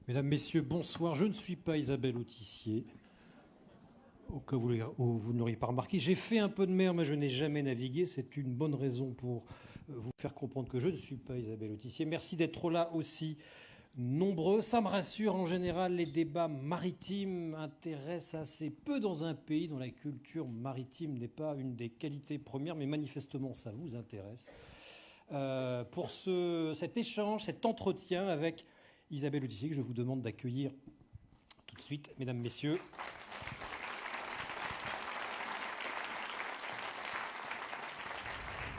Mesdames, Messieurs, bonsoir. Je ne suis pas Isabelle Autissier. Au cas où vous ne l'auriez pas remarqué, j'ai fait un peu de mer, mais je n'ai jamais navigué. C'est une bonne raison pour vous faire comprendre que je ne suis pas Isabelle Autissier. Merci d'être là aussi nombreux. Ça me rassure, en général, les débats maritimes intéressent assez peu dans un pays dont la culture maritime n'est pas une des qualités premières, mais manifestement ça vous intéresse. Pour cet échange, cet entretien avec Isabelle Autissier, que je vous demande d'accueillir tout de suite, mesdames, messieurs.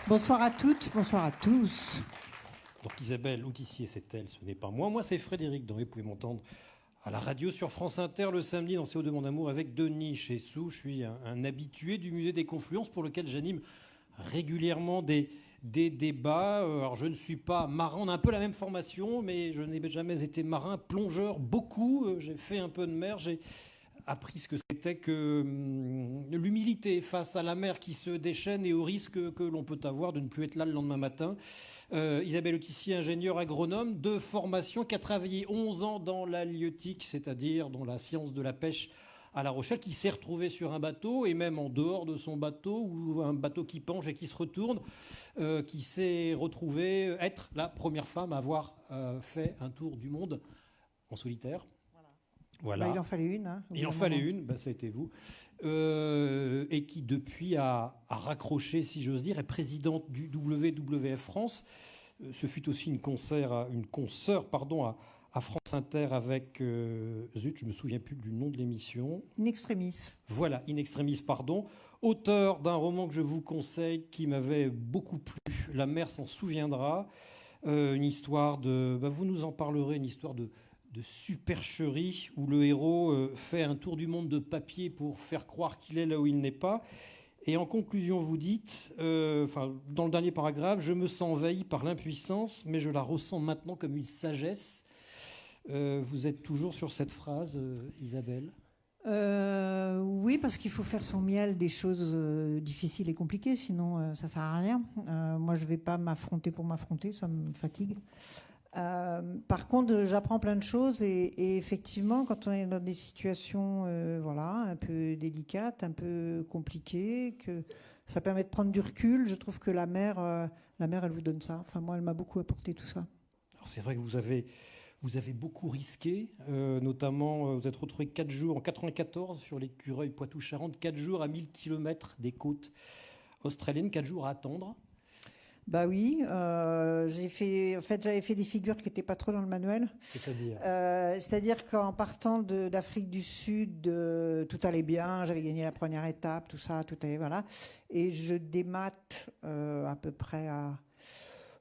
Bonsoir à toutes, bonsoir à tous. Donc Isabelle Autissier, c'est elle, ce n'est pas moi. Moi, c'est Frédéric Dambé. Vous pouvez m'entendre à la radio sur France Inter le samedi dans CO2 Mon Amour avec Denis Chessou. Je suis un habitué du musée des Confluences pour lequel j'anime régulièrement des débats. Alors je ne suis pas marin, on a un peu la même formation, mais je n'ai jamais été marin, plongeur beaucoup. J'ai fait un peu de mer, j'ai appris ce que c'était que l'humilité face à la mer qui se déchaîne et au risque que l'on peut avoir de ne plus être là le lendemain matin. Isabelle Autissier, ingénieure agronome de formation, qui a travaillé 11 ans dans l'halieutique, c'est-à-dire dans la science de la pêche à La Rochelle, qui s'est retrouvée sur un bateau et même en dehors de son bateau, ou un bateau qui penche et qui se retourne, qui s'est retrouvée être la première femme à avoir fait un tour du monde en solitaire. Voilà. Bah, il en fallait une. Hein, il en fallait une, bah, ça a été vous. Et qui depuis a raccroché, si j'ose dire, est présidente du WWF France. Ce fut aussi une consoeur à France Inter avec, zut, je ne me souviens plus du nom de l'émission. In Extremis. Voilà, In Extremis, pardon. Auteur d'un roman que je vous conseille, qui m'avait beaucoup plu, La mer s'en souviendra. Une histoire de... Bah, vous nous en parlerez, une histoire de supercherie où le héros fait un tour du monde de papier pour faire croire qu'il est là où il n'est pas. Et en conclusion, vous dites, dans le dernier paragraphe, je me sens envahi par l'impuissance, mais je la ressens maintenant comme une sagesse. Vous êtes toujours sur cette phrase, Isabelle ? Oui, parce qu'il faut faire son miel des choses difficiles et compliquées, sinon ça ne sert à rien. Moi, je ne vais pas m'affronter pour m'affronter, ça me fatigue. Par contre, j'apprends plein de choses et effectivement, quand on est dans des situations un peu délicates, un peu compliquées, que ça permet de prendre du recul. Je trouve que la mer, elle vous donne ça. Enfin, moi, elle m'a beaucoup apporté tout ça. Alors, c'est vrai que vous avez beaucoup risqué, notamment vous êtes retrouvé 4 jours en 94 sur l'écureuil Poitou-Charentes, 4 jours à 1000 km des côtes australiennes, 4 jours à attendre. Bah oui, j'avais fait des figures qui n'étaient pas trop dans le manuel. C'est-à-dire qu'en partant d'Afrique du Sud, tout allait bien, j'avais gagné la première étape, tout ça, tout allait, voilà. Et je démate à peu près à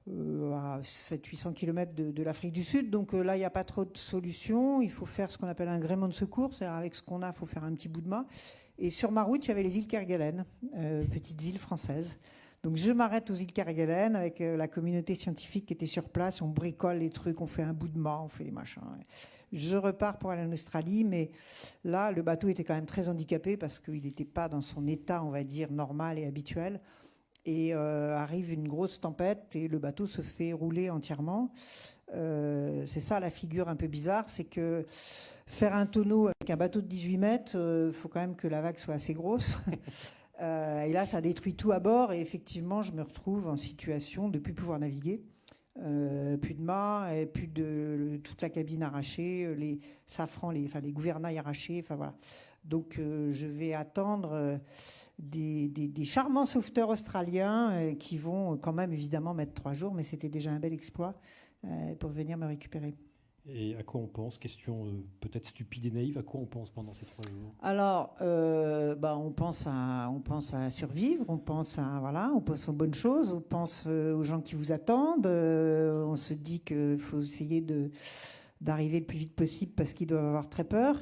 700-800 km de l'Afrique du Sud. Donc là, il n'y a pas trop de solutions. Il faut faire ce qu'on appelle un gréement de secours, c'est-à-dire avec ce qu'on a, il faut faire un petit bout de mât. Et sur ma route, il y avait les îles Kerguelen, petites îles françaises. Donc je m'arrête aux îles Kerguelen avec la communauté scientifique qui était sur place. On bricole les trucs, on fait un bout de mât, on fait des machins. Je repars pour aller en Australie, mais là, le bateau était quand même très handicapé parce qu'il n'était pas dans son état, on va dire, normal et habituel. Et arrive une grosse tempête et le bateau se fait rouler entièrement. C'est ça la figure un peu bizarre, c'est que faire un tonneau avec un bateau de 18 mètres, faut quand même que la vague soit assez grosse. Et là, ça détruit tout à bord. Et effectivement, je me retrouve en situation de ne plus pouvoir naviguer. Plus de mât, et plus de toute la cabine arrachée, les safrans, les gouvernails arrachés. Enfin voilà. Donc, je vais attendre des charmants sauveteurs australiens qui vont quand même évidemment mettre 3 jours, mais c'était déjà un bel exploit pour venir me récupérer. Et à quoi on pense? Question peut-être stupide et naïve. À quoi on pense pendant ces 3 jours? Alors, on pense à survivre. On pense aux bonnes choses. On pense aux gens qui vous attendent. On se dit qu'il faut essayer d'arriver le plus vite possible parce qu'ils doivent avoir très peur.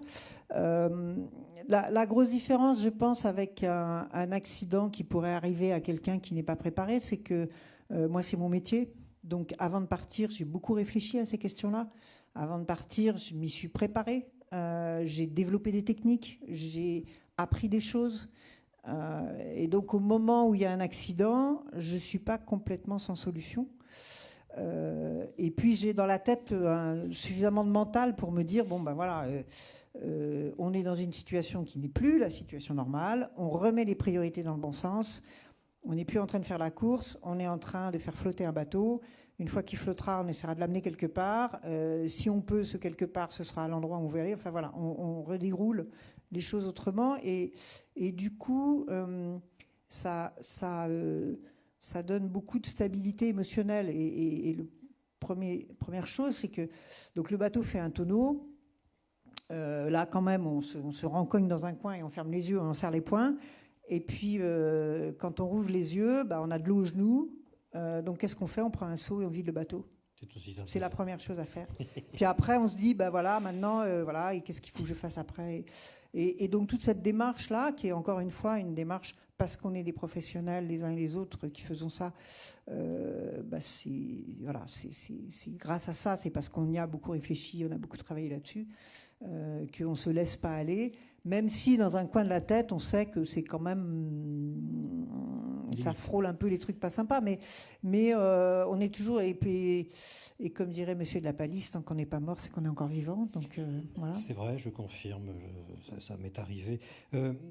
La grosse différence, je pense, avec un accident qui pourrait arriver à quelqu'un qui n'est pas préparé, c'est que moi, c'est mon métier. Donc, avant de partir, j'ai beaucoup réfléchi à ces questions-là. Avant de partir, je m'y suis préparée. J'ai développé des techniques, j'ai appris des choses. Et donc, au moment où il y a un accident, je ne suis pas complètement sans solution. Et puis j'ai dans la tête suffisamment de mental pour me dire bon ben voilà, on est dans une situation qui n'est plus la situation normale, on remet les priorités dans le bon sens, on n'est plus en train de faire la course, on est en train de faire flotter un bateau. Une fois qu'il flottera, on essaiera de l'amener quelque part. Si on peut, ce quelque part, ce sera à l'endroit où on veut aller. Enfin voilà, on redéroule les choses autrement. Et du coup, ça donne beaucoup de stabilité émotionnelle. Et première chose, c'est que donc le bateau fait un tonneau. Là, quand même, on se rencogne dans un coin et on ferme les yeux, on serre les poings. Et puis, quand on rouvre les yeux, on a de l'eau aux genoux. Donc, qu'est-ce qu'on fait? On prend un seau et on vide le bateau. C'est la première chose à faire. Puis après, on se dit, voilà, maintenant, voilà, et qu'est-ce qu'il faut que je fasse après? Et donc, toute cette démarche-là, qui est encore une fois une démarche, parce qu'on est des professionnels, les uns et les autres, qui faisons ça, c'est grâce à ça, c'est parce qu'on y a beaucoup réfléchi, on a beaucoup travaillé là-dessus, qu'on ne se laisse pas aller. Même si dans un coin de la tête, on sait que c'est quand même... ça frôle un peu les trucs pas sympas, mais on est toujours... Et comme dirait Monsieur de la Palisse, tant qu'on n'est pas mort, c'est qu'on est encore vivant. Donc, voilà. C'est vrai, je confirme, ça m'est arrivé.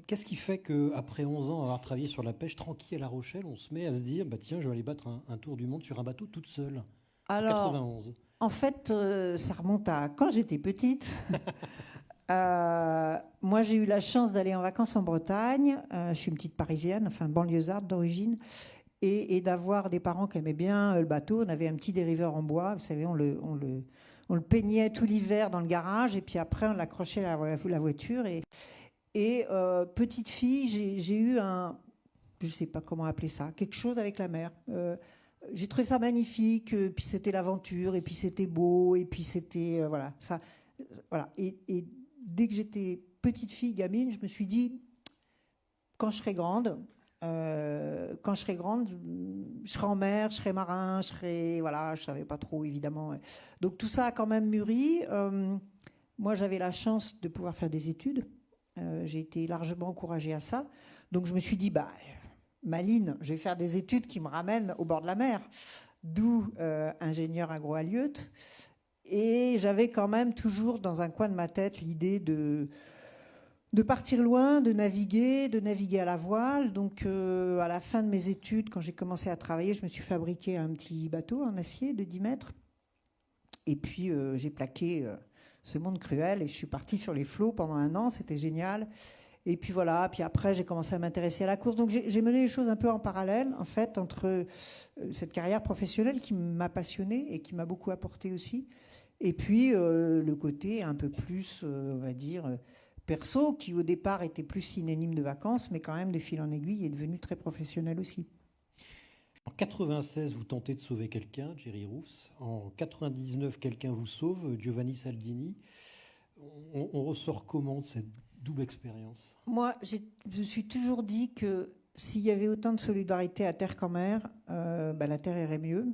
Qu'est-ce qui fait qu'après 11 ans, avoir travaillé sur la pêche tranquille à La Rochelle, on se met à se dire, tiens, je vais aller battre un tour du monde sur un bateau toute seule, en 91? En fait, ça remonte à quand j'étais petite. Moi, j'ai eu la chance d'aller en vacances en Bretagne. Je suis une petite Parisienne, enfin banlieusarde d'origine, et d'avoir des parents qui aimaient bien le bateau. On avait un petit dériveur en bois, vous savez, on le peignait tout l'hiver dans le garage, et puis après on l'accrochait à la voiture. Et petite fille, j'ai eu je ne sais pas comment appeler ça, quelque chose avec la mer. J'ai trouvé ça magnifique, puis c'était l'aventure, et puis c'était beau, et puis c'était voilà ça, voilà. Et dès que j'étais petite fille, gamine, je me suis dit, quand je serai grande, je serai en mer, je serai marin, voilà, je savais pas trop évidemment. Donc tout ça a quand même mûri. Moi, j'avais la chance de pouvoir faire des études. J'ai été largement encouragée à ça. Donc je me suis dit, Maline, je vais faire des études qui me ramènent au bord de la mer. D'où ingénieur agro-halieutique. Et j'avais quand même toujours dans un coin de ma tête l'idée de partir loin, de naviguer à la voile. Donc à la fin de mes études, quand j'ai commencé à travailler, je me suis fabriqué un petit bateau en acier de 10 mètres. Et puis j'ai plaqué ce monde cruel et je suis partie sur les flots pendant 1 an, c'était génial. Et puis voilà, puis après j'ai commencé à m'intéresser à la course. Donc j'ai mené les choses un peu en parallèle, en fait, entre cette carrière professionnelle qui m'a passionnée et qui m'a beaucoup apporté aussi, et puis le côté un peu plus, on va dire, perso, qui au départ était plus synonyme de vacances, mais quand même de fil en aiguille est devenu très professionnel aussi. En 96, vous tentez de sauver quelqu'un, Jerry Roufs. En 99, quelqu'un vous sauve, Giovanni Saldini. On ressort comment de cette double expérience? Moi, je me suis toujours dit que s'il y avait autant de solidarité à terre qu'en mer, la terre irait mieux.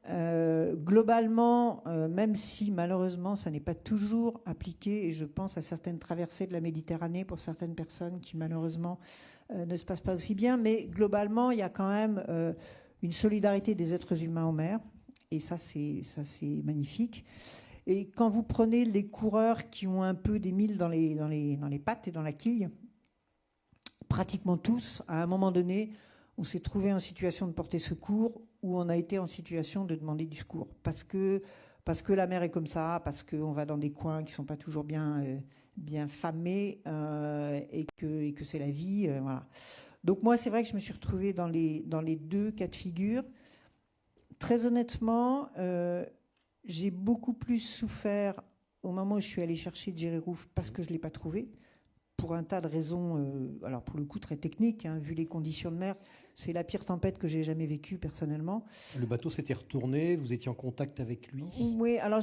Globalement, même si malheureusement ça n'est pas toujours appliqué, et je pense à certaines traversées de la Méditerranée pour certaines personnes qui malheureusement ne se passent pas aussi bien, mais globalement il y a quand même une solidarité des êtres humains en mer, et ça c'est magnifique. Et quand vous prenez les coureurs qui ont un peu des milles dans les pattes et dans la quille, pratiquement tous, à un moment donné, on s'est trouvé en situation de porter secours, où on a été en situation de demander du secours. Parce que la mer est comme ça, parce qu'on va dans des coins qui ne sont pas toujours bien famés, et que c'est la vie. Voilà. Donc moi, c'est vrai que je me suis retrouvée dans les deux cas de figure. Très honnêtement, j'ai beaucoup plus souffert au moment où je suis allée chercher Jerry Roufs parce que je ne l'ai pas trouvé, pour un tas de raisons, alors pour le coup très techniques, vu les conditions de mer. C'est la pire tempête que j'ai jamais vécue personnellement. Le bateau s'était retourné, vous étiez en contact avec lui? Oui, alors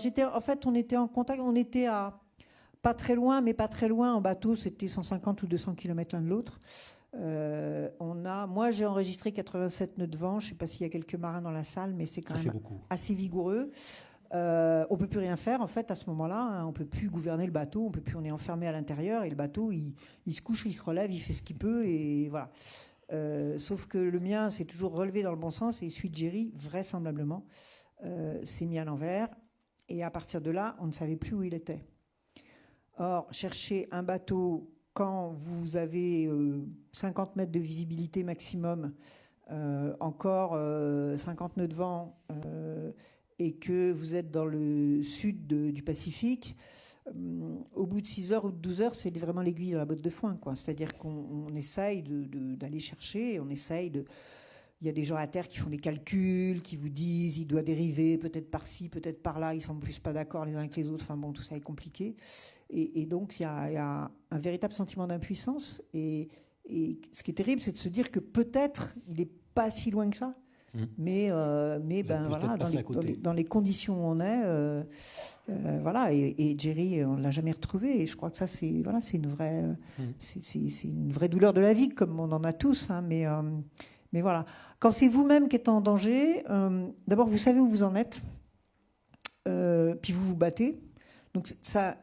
on était en contact, on était à pas très loin, mais pas très loin en bateau, c'était 150 ou 200 km l'un de l'autre. Moi j'ai enregistré 87 nœuds de vent, je ne sais pas s'il y a quelques marins dans la salle, mais c'est quand même assez vigoureux. On peut plus rien faire en fait à ce moment-là, on peut plus gouverner le bateau, on est enfermé à l'intérieur et le bateau il se couche, il se relève, il fait ce qu'il peut et voilà. Sauf que le mien s'est toujours relevé dans le bon sens et celui de Jerry vraisemblablement. s'est mis à l'envers. Et à partir de là, on ne savait plus où il était. Or, chercher un bateau quand vous avez 50 mètres de visibilité maximum, encore 50 nœuds de vent, et que vous êtes dans le sud du Pacifique, au bout de 6 heures ou de 12 heures, c'est vraiment l'aiguille dans la botte de foin, quoi. C'est-à-dire qu'on essaye d'aller chercher, on essaye de... Il y a des gens à terre qui font des calculs, qui vous disent il doit dériver peut-être par-ci, peut-être par-là, ils ne sont plus pas d'accord les uns avec les autres, enfin bon, tout ça est compliqué. Et donc il y a un véritable sentiment d'impuissance. Et ce qui est terrible, c'est de se dire que peut-être il n'est pas si loin que ça. Mais ben, voilà, dans les conditions où on est, voilà, et Jerry, on ne l'a jamais retrouvé. Et je crois que ça, c'est une vraie douleur de la vie, comme on en a tous. Hein, mais voilà. Quand c'est vous-même qui êtes en danger, d'abord, vous savez où vous en êtes, puis vous vous battez. Donc ça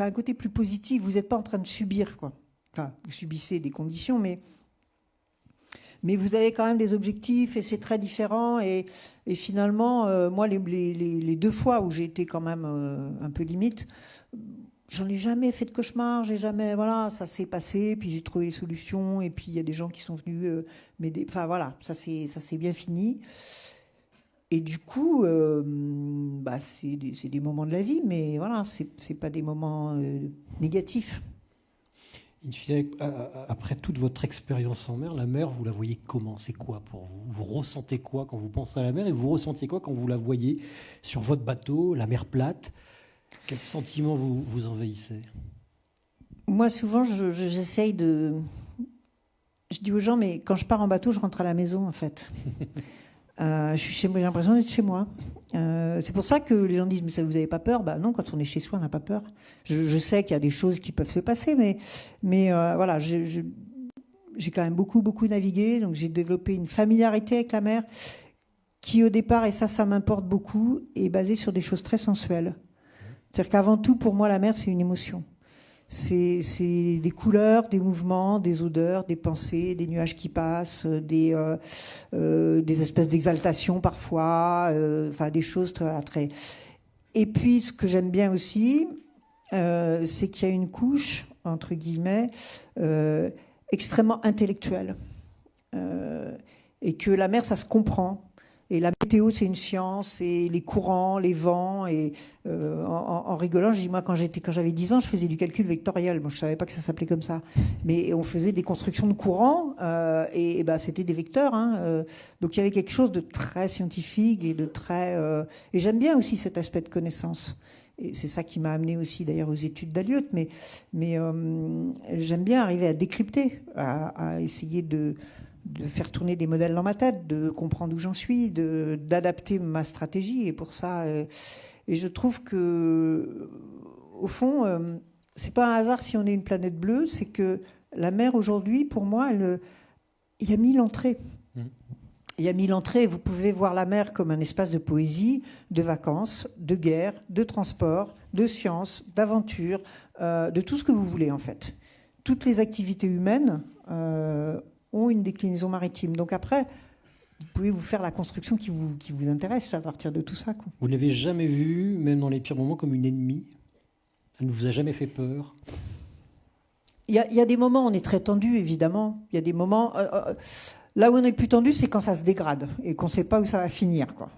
a un côté plus positif. Vous n'êtes pas en train de subir, quoi. Enfin, vous subissez des conditions, mais vous avez quand même des objectifs et c'est très différent. Et finalement, moi, les 2 fois où j'ai été quand même un peu limite, j'en ai jamais fait de cauchemar. J'ai jamais, voilà, ça s'est passé. Puis j'ai trouvé des solutions. Et puis il y a des gens qui sont venus m'aider. Enfin voilà, ça s'est bien fini. Et du coup, c'est des moments de la vie, mais voilà, c'est pas des moments négatifs. Après toute votre expérience en mer, la mer, vous la voyez comment? C'est quoi pour vous? Vous ressentez quoi quand vous pensez à la mer? Et vous ressentiez quoi quand vous la voyez sur votre bateau, la mer plate? Quels sentiments vous envahissez? Moi, souvent, j'essaye de... Je dis aux gens, mais quand je pars en bateau, je rentre à la maison, en fait. Je suis chez moi, j'ai l'impression d'être chez moi. C'est pour ça que les gens disent, mais ça, vous n'avez pas peur? Non, quand on est chez soi, on n'a pas peur. Je sais qu'il y a des choses qui peuvent se passer, mais voilà, j'ai quand même beaucoup navigué, donc j'ai développé une familiarité avec la mer qui, au départ, et ça m'importe beaucoup, est basée sur des choses très sensuelles. C'est-à-dire qu'avant tout, pour moi, la mer, c'est une émotion. C'est des couleurs, des mouvements, des odeurs, des pensées, des nuages qui passent, des espèces d'exaltation parfois, enfin des choses très... Et puis, ce que j'aime bien aussi, c'est qu'il y a une couche, entre guillemets, extrêmement intellectuelle. Et que la mer, ça se comprend. Et la météo, c'est une science, et les courants, les vents. Et en rigolant, je dis, moi, quand j'avais 10 ans, je faisais du calcul vectoriel. Moi, je ne savais pas que ça s'appelait comme ça. Mais on faisait des constructions de courants, et c'était des vecteurs. Hein, donc, il y avait quelque chose de très scientifique et de très... et j'aime bien aussi cet aspect de connaissance. Et c'est ça qui m'a amené aussi, d'ailleurs, aux études d'Aliot. Mais j'aime bien arriver à décrypter, à essayer de faire tourner des modèles dans ma tête, de comprendre où j'en suis, d'adapter ma stratégie. Et pour ça, et je trouve que, au fond, c'est pas un hasard si on est une planète bleue, c'est que la mer aujourd'hui, pour moi, il y a 1000 entrées. Il y a 1000 entrées. Vous pouvez voir la mer comme un espace de poésie, de vacances, de guerre, de transport, de science, d'aventure, de tout ce que vous voulez, en fait. Toutes les activités humaines ont une déclinaison maritime. Donc après, vous pouvez vous faire la construction qui vous intéresse à partir de tout ça, quoi. Vous ne l'avez jamais vue, même dans les pires moments, comme une ennemie? Elle ne vous a jamais fait peur? Il y a des moments où on est très tendu, évidemment. Il y a des moments... là où on est plus tendu, c'est quand ça se dégrade et qu'on ne sait pas où ça va finir, quoi.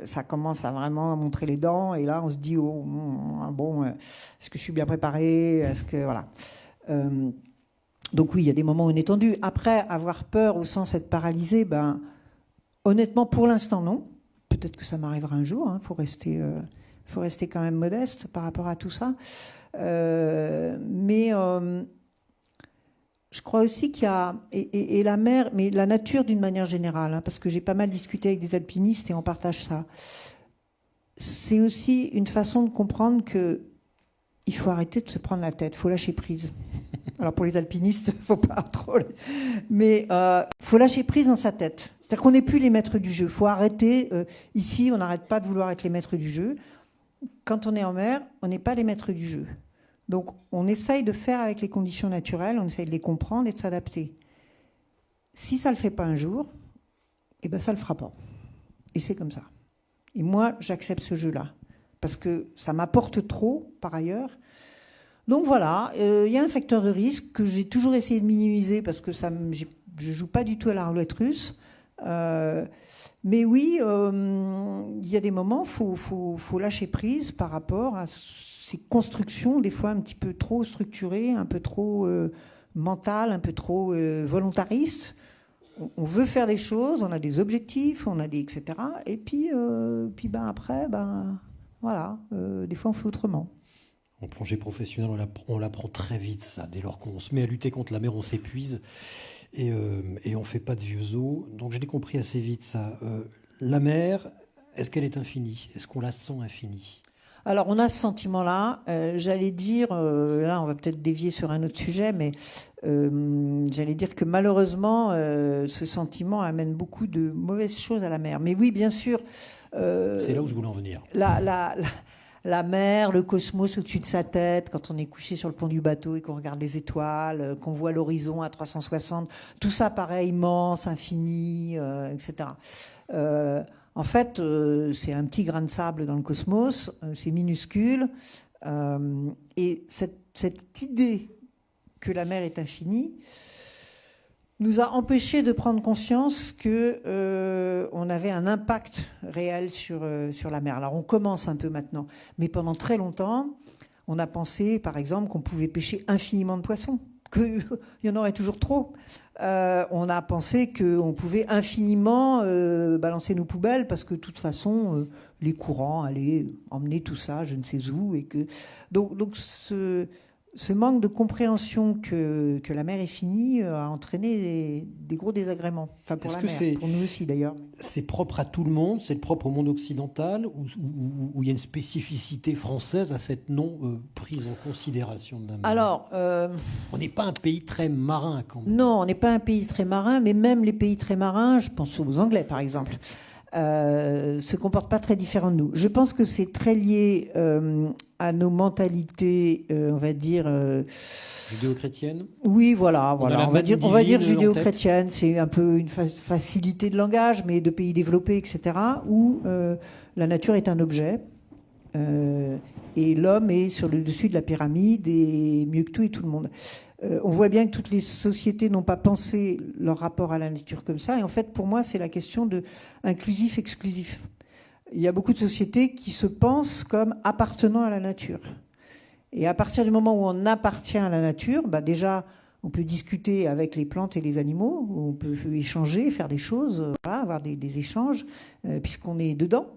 Ça commence à vraiment montrer les dents, et là, on se dit, est-ce que je suis bien préparé? Est-ce que... Voilà. Donc oui, il y a des moments où on est tendu. Après, avoir peur au sens d'être paralysé, honnêtement, pour l'instant, non. Peut-être que ça m'arrivera un jour. Faut rester quand même modeste par rapport à tout ça. Mais je crois aussi qu'il y a... Et la mer, mais la nature d'une manière générale, hein, parce que j'ai pas mal discuté avec des alpinistes et on partage ça. C'est aussi une façon de comprendre qu'il faut arrêter de se prendre la tête, il faut lâcher prise. Alors pour les alpinistes, il ne faut pas trop... Mais il faut lâcher prise dans sa tête. C'est-à-dire qu'on n'est plus les maîtres du jeu. Il faut arrêter. Ici, on n'arrête pas de vouloir être les maîtres du jeu. Quand on est en mer, on n'est pas les maîtres du jeu. Donc on essaye de faire avec les conditions naturelles, on essaye de les comprendre et de s'adapter. Si ça ne le fait pas un jour, ça ne le fera pas. Et c'est comme ça. Et moi, j'accepte ce jeu-là. Parce que ça m'apporte trop, par ailleurs. Donc voilà, il y a un facteur de risque que j'ai toujours essayé de minimiser parce que je ne joue pas du tout à la roulette russe. Mais oui, il y a des moments où il faut lâcher prise par rapport à ces constructions, des fois un petit peu trop structurées, un peu trop mentales, un peu trop volontaristes. On veut faire des choses, on a des objectifs, on a des etc. Et puis après, voilà, des fois on fait autrement. En plongée professionnelle, on l'apprend très vite, ça. Dès lors qu'on se met à lutter contre la mer, on s'épuise et on ne fait pas de vieux os. Donc je l'ai compris assez vite, ça. La mer, est-ce qu'elle est infinie? Est-ce qu'on la sent infinie? Alors on a ce sentiment-là. J'allais dire, là on va peut-être dévier sur un autre sujet, mais j'allais dire que malheureusement, ce sentiment amène beaucoup de mauvaises choses à la mer. Mais oui, bien sûr. C'est là où je voulais en venir. La mer, le cosmos au-dessus de sa tête, quand on est couché sur le pont du bateau et qu'on regarde les étoiles, qu'on voit l'horizon à 360, tout ça paraît immense, infini, etc. En fait, c'est un petit grain de sable dans le cosmos, c'est minuscule, et cette idée que la mer est infinie nous a empêchés de prendre conscience qu'on avait un impact réel sur la mer. Alors on commence un peu maintenant, mais pendant très longtemps, on a pensé, par exemple, qu'on pouvait pêcher infiniment de poissons, qu'il y en aurait toujours trop. On a pensé qu'on pouvait infiniment balancer nos poubelles parce que de toute façon, les courants allaient emmener tout ça, je ne sais où. Donc ce manque de compréhension que la mer est finie a entraîné des gros désagréments. Enfin, pour la mer, pour nous aussi d'ailleurs. C'est propre à tout le monde, c'est propre au monde occidental, où il y a une spécificité française à cette non-prise en considération de la mer? Alors, on n'est pas un pays très marin quand même. Non, on n'est pas un pays très marin, mais même les pays très marins, je pense aux Anglais par exemple, se comportent pas très différents de nous. Je pense que c'est très lié à nos mentalités, on va dire judéo-chrétienne. Oui, voilà. On va dire judéo-chrétienne. C'est un peu une facilité de langage, mais de pays développés, etc., où la nature est un objet et l'homme est sur le dessus de la pyramide et mieux que tout et tout le monde. On voit bien que toutes les sociétés n'ont pas pensé leur rapport à la nature comme ça. Et en fait, pour moi, c'est la question de inclusif-exclusif. Il y a beaucoup de sociétés qui se pensent comme appartenant à la nature. Et à partir du moment où on appartient à la nature, déjà, on peut discuter avec les plantes et les animaux, on peut échanger, faire des choses, voilà, avoir des échanges, puisqu'on est dedans.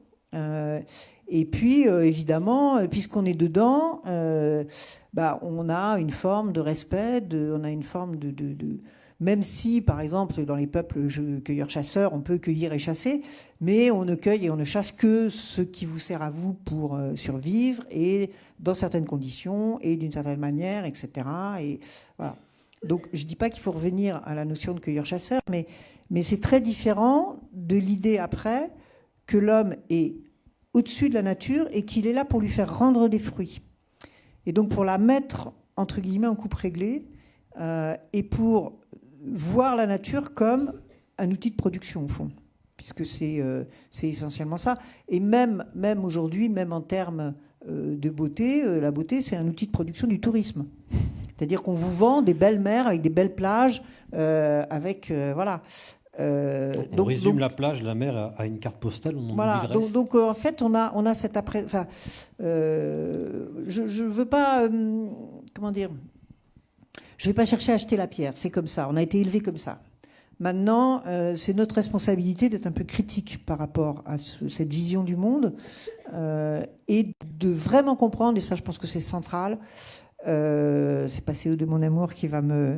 Et puis, évidemment, puisqu'on est dedans, on a une forme de respect, on a une forme de même si, par exemple, dans les peuples cueilleurs-chasseurs, on peut cueillir et chasser, mais on ne cueille et on ne chasse que ce qui vous sert à vous pour survivre, et dans certaines conditions, et d'une certaine manière, etc. Et voilà. Donc, je ne dis pas qu'il faut revenir à la notion de cueilleur-chasseur, mais c'est très différent de l'idée après que l'homme est au-dessus de la nature et qu'il est là pour lui faire rendre des fruits. Et donc pour la mettre, entre guillemets, en coupe réglée, et pour voir la nature comme un outil de production, au fond, puisque c'est essentiellement ça. Et même aujourd'hui, même en termes de beauté, la beauté, c'est un outil de production du tourisme. C'est-à-dire qu'on vous vend des belles mers avec des belles plages, voilà. On résume la plage, la mer à une carte postale. Voilà. Donc en fait, on a cette après. Enfin, je veux pas. Comment dire? Je vais pas chercher à acheter la pierre. C'est comme ça. On a été élevé comme ça. Maintenant, c'est notre responsabilité d'être un peu critique par rapport à cette vision du monde et de vraiment comprendre. Et ça, je pense que c'est central. C'est pas CO de mon amour qui va me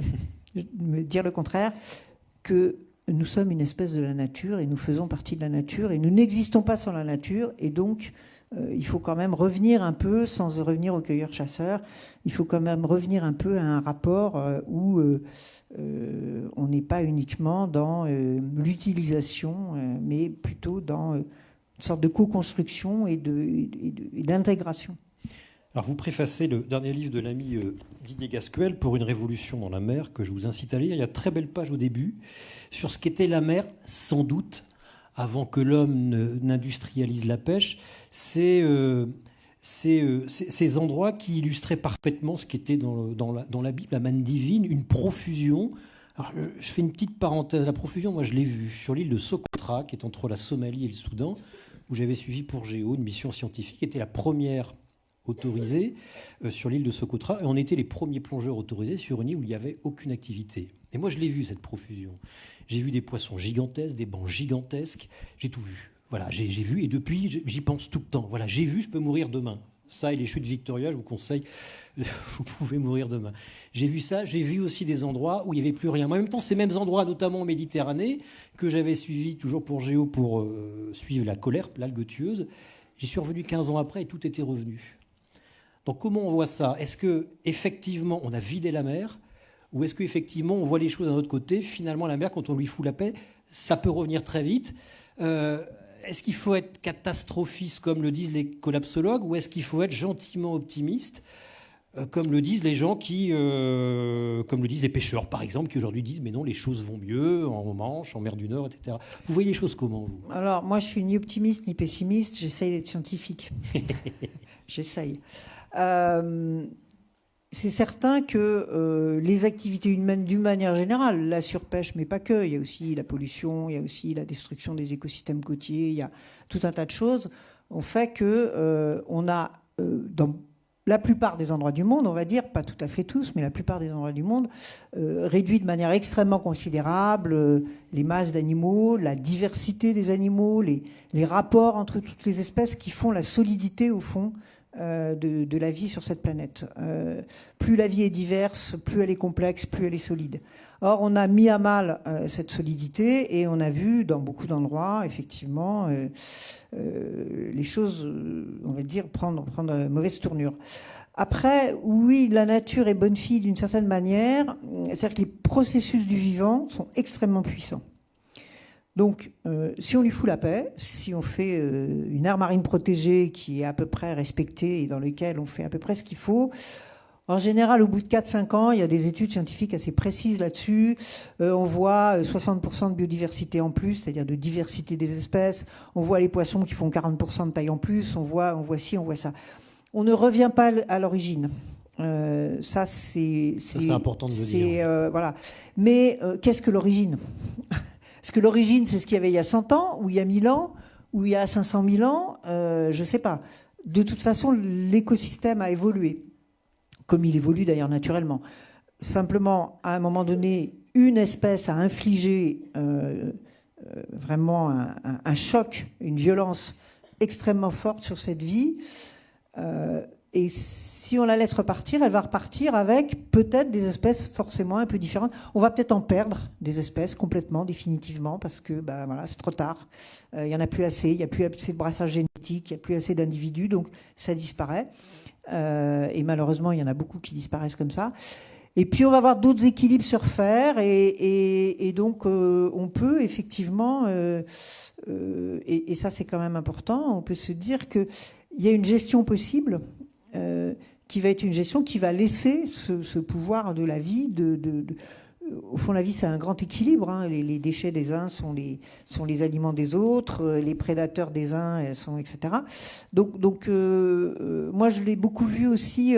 dire le contraire, que nous sommes une espèce de la nature et nous faisons partie de la nature et nous n'existons pas sans la nature. Et donc, il faut quand même revenir un peu, sans revenir aux cueilleurs-chasseurs, il faut quand même revenir un peu à un rapport où on n'est pas uniquement dans l'utilisation, mais plutôt dans une sorte de co-construction et d'intégration. Alors vous préfacez le dernier livre de l'ami Didier Gasquel, Pour une révolution dans la mer, que je vous incite à lire. Il y a de très belles pages au début sur ce qu'était la mer, sans doute, avant que l'homme n'industrialise la pêche, c'est ces endroits qui illustraient parfaitement ce qui était dans la Bible, la manne divine, une profusion. Alors, je fais une petite parenthèse. La profusion, moi, je l'ai vue sur l'île de Socotra, qui est entre la Somalie et le Soudan, où j'avais suivi pour Géo une mission scientifique, qui était la première autorisée sur l'île de Socotra. Et on était les premiers plongeurs autorisés sur une île où il n'y avait aucune activité. Et moi, je l'ai vue, cette profusion. J'ai vu des poissons gigantesques, des bancs gigantesques. J'ai tout vu. Voilà, j'ai vu. Et depuis, j'y pense tout le temps. Voilà, j'ai vu, je peux mourir demain. Ça et les chutes Victoria, je vous conseille, vous pouvez mourir demain. J'ai vu ça, j'ai vu aussi des endroits où il n'y avait plus rien. Mais en même temps, ces mêmes endroits, notamment en Méditerranée, que j'avais suivi toujours pour Géo, pour suivre la colerpe, l'algue tueuse, j'y suis revenu 15 ans après et tout était revenu. Donc comment on voit ça? Est-ce qu'effectivement, on a vidé la mer? Ou est-ce qu'effectivement, on voit les choses d'un autre côté? Finalement, la mer, quand on lui fout la paix, ça peut revenir très vite. Est-ce qu'il faut être catastrophiste, comme le disent les collapsologues, ou est-ce qu'il faut être gentiment optimiste, comme le disent les gens comme le disent les pêcheurs, par exemple, qui aujourd'hui disent « mais non, les choses vont mieux en Manche, en mer du Nord, etc. » Vous voyez les choses comment, vous? Alors, moi, je suis ni optimiste ni pessimiste, j'essaye d'être scientifique. J'essaye. C'est certain que les activités humaines, d'une manière générale, la surpêche, mais pas que, il y a aussi la pollution, il y a aussi la destruction des écosystèmes côtiers, il y a tout un tas de choses, ont fait que on a, dans la plupart des endroits du monde, on va dire, pas tout à fait tous, mais la plupart des endroits du monde, réduit de manière extrêmement considérable les masses d'animaux, la diversité des animaux, les rapports entre toutes les espèces qui font la solidité, au fond, de la vie sur cette planète. Plus la vie est diverse, plus elle est complexe, plus elle est solide. Or, on a mis à mal cette solidité et on a vu dans beaucoup d'endroits, effectivement, les choses, on va dire, prendre mauvaise tournure. Après, oui, la nature est bonne fille d'une certaine manière, c'est-à-dire que les processus du vivant sont extrêmement puissants. Donc, si on lui fout la paix, si on fait une aire marine protégée qui est à peu près respectée et dans laquelle on fait à peu près ce qu'il faut, en général, au bout de 4-5 ans, il y a des études scientifiques assez précises là-dessus. On voit 60% de biodiversité en plus, c'est-à-dire de diversité des espèces. On voit les poissons qui font 40% de taille en plus. On voit ci, on voit ça. On ne revient pas à l'origine. Ça, c'est important de le dire. Voilà. Mais qu'est-ce que l'origine? Est-ce que l'origine, c'est ce qu'il y avait il y a 100 ans, ou il y a 1000 ans, ou il y a 500 000 ans? Je ne sais pas. De toute façon, l'écosystème a évolué, comme il évolue d'ailleurs naturellement. Simplement, à un moment donné, une espèce a infligé vraiment un choc, une violence extrêmement forte sur cette vie. Et si on la laisse repartir, elle va repartir avec peut-être des espèces forcément un peu différentes. On va peut-être en perdre des espèces complètement, définitivement, parce que voilà, c'est trop tard. Il n'y en a plus assez, il n'y a plus assez de brassage génétique, il n'y a plus assez d'individus, donc ça disparaît. Et malheureusement, il y en a beaucoup qui disparaissent comme ça. Et puis on va avoir d'autres équilibres se refaire, et donc on peut effectivement, et ça c'est quand même important, on peut se dire qu'il y a une gestion possible, qui va être une gestion qui va laisser ce pouvoir de la vie. Au fond, la vie, c'est un grand équilibre. Hein. Les déchets des uns sont les aliments des autres, les prédateurs des uns sont, etc. Donc moi, je l'ai beaucoup vu aussi.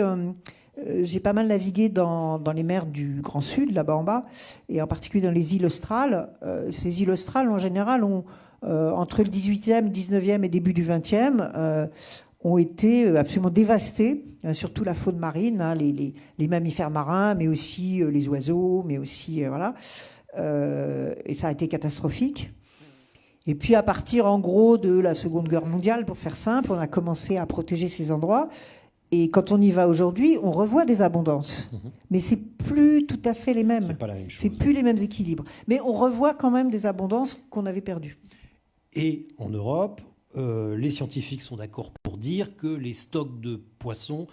J'ai pas mal navigué dans les mers du Grand Sud, là-bas en bas, et en particulier dans les îles australes. Ces îles australes, en général, ont, entre le 18e, 19e et début du 20e, ont été absolument dévastés, surtout la faune marine, hein, les mammifères marins, mais aussi les oiseaux, mais aussi voilà. Et ça a été catastrophique. Et puis à partir en gros de la Seconde Guerre mondiale, pour faire simple, on a commencé à protéger ces endroits. Et quand on y va aujourd'hui, on revoit des abondances. Mais c'est plus tout à fait les mêmes. C'est pas la même chose. C'est plus les mêmes équilibres. Mais on revoit quand même des abondances qu'on avait perdues. Et en Europe, les scientifiques sont d'accord pour dire que les stocks de poissons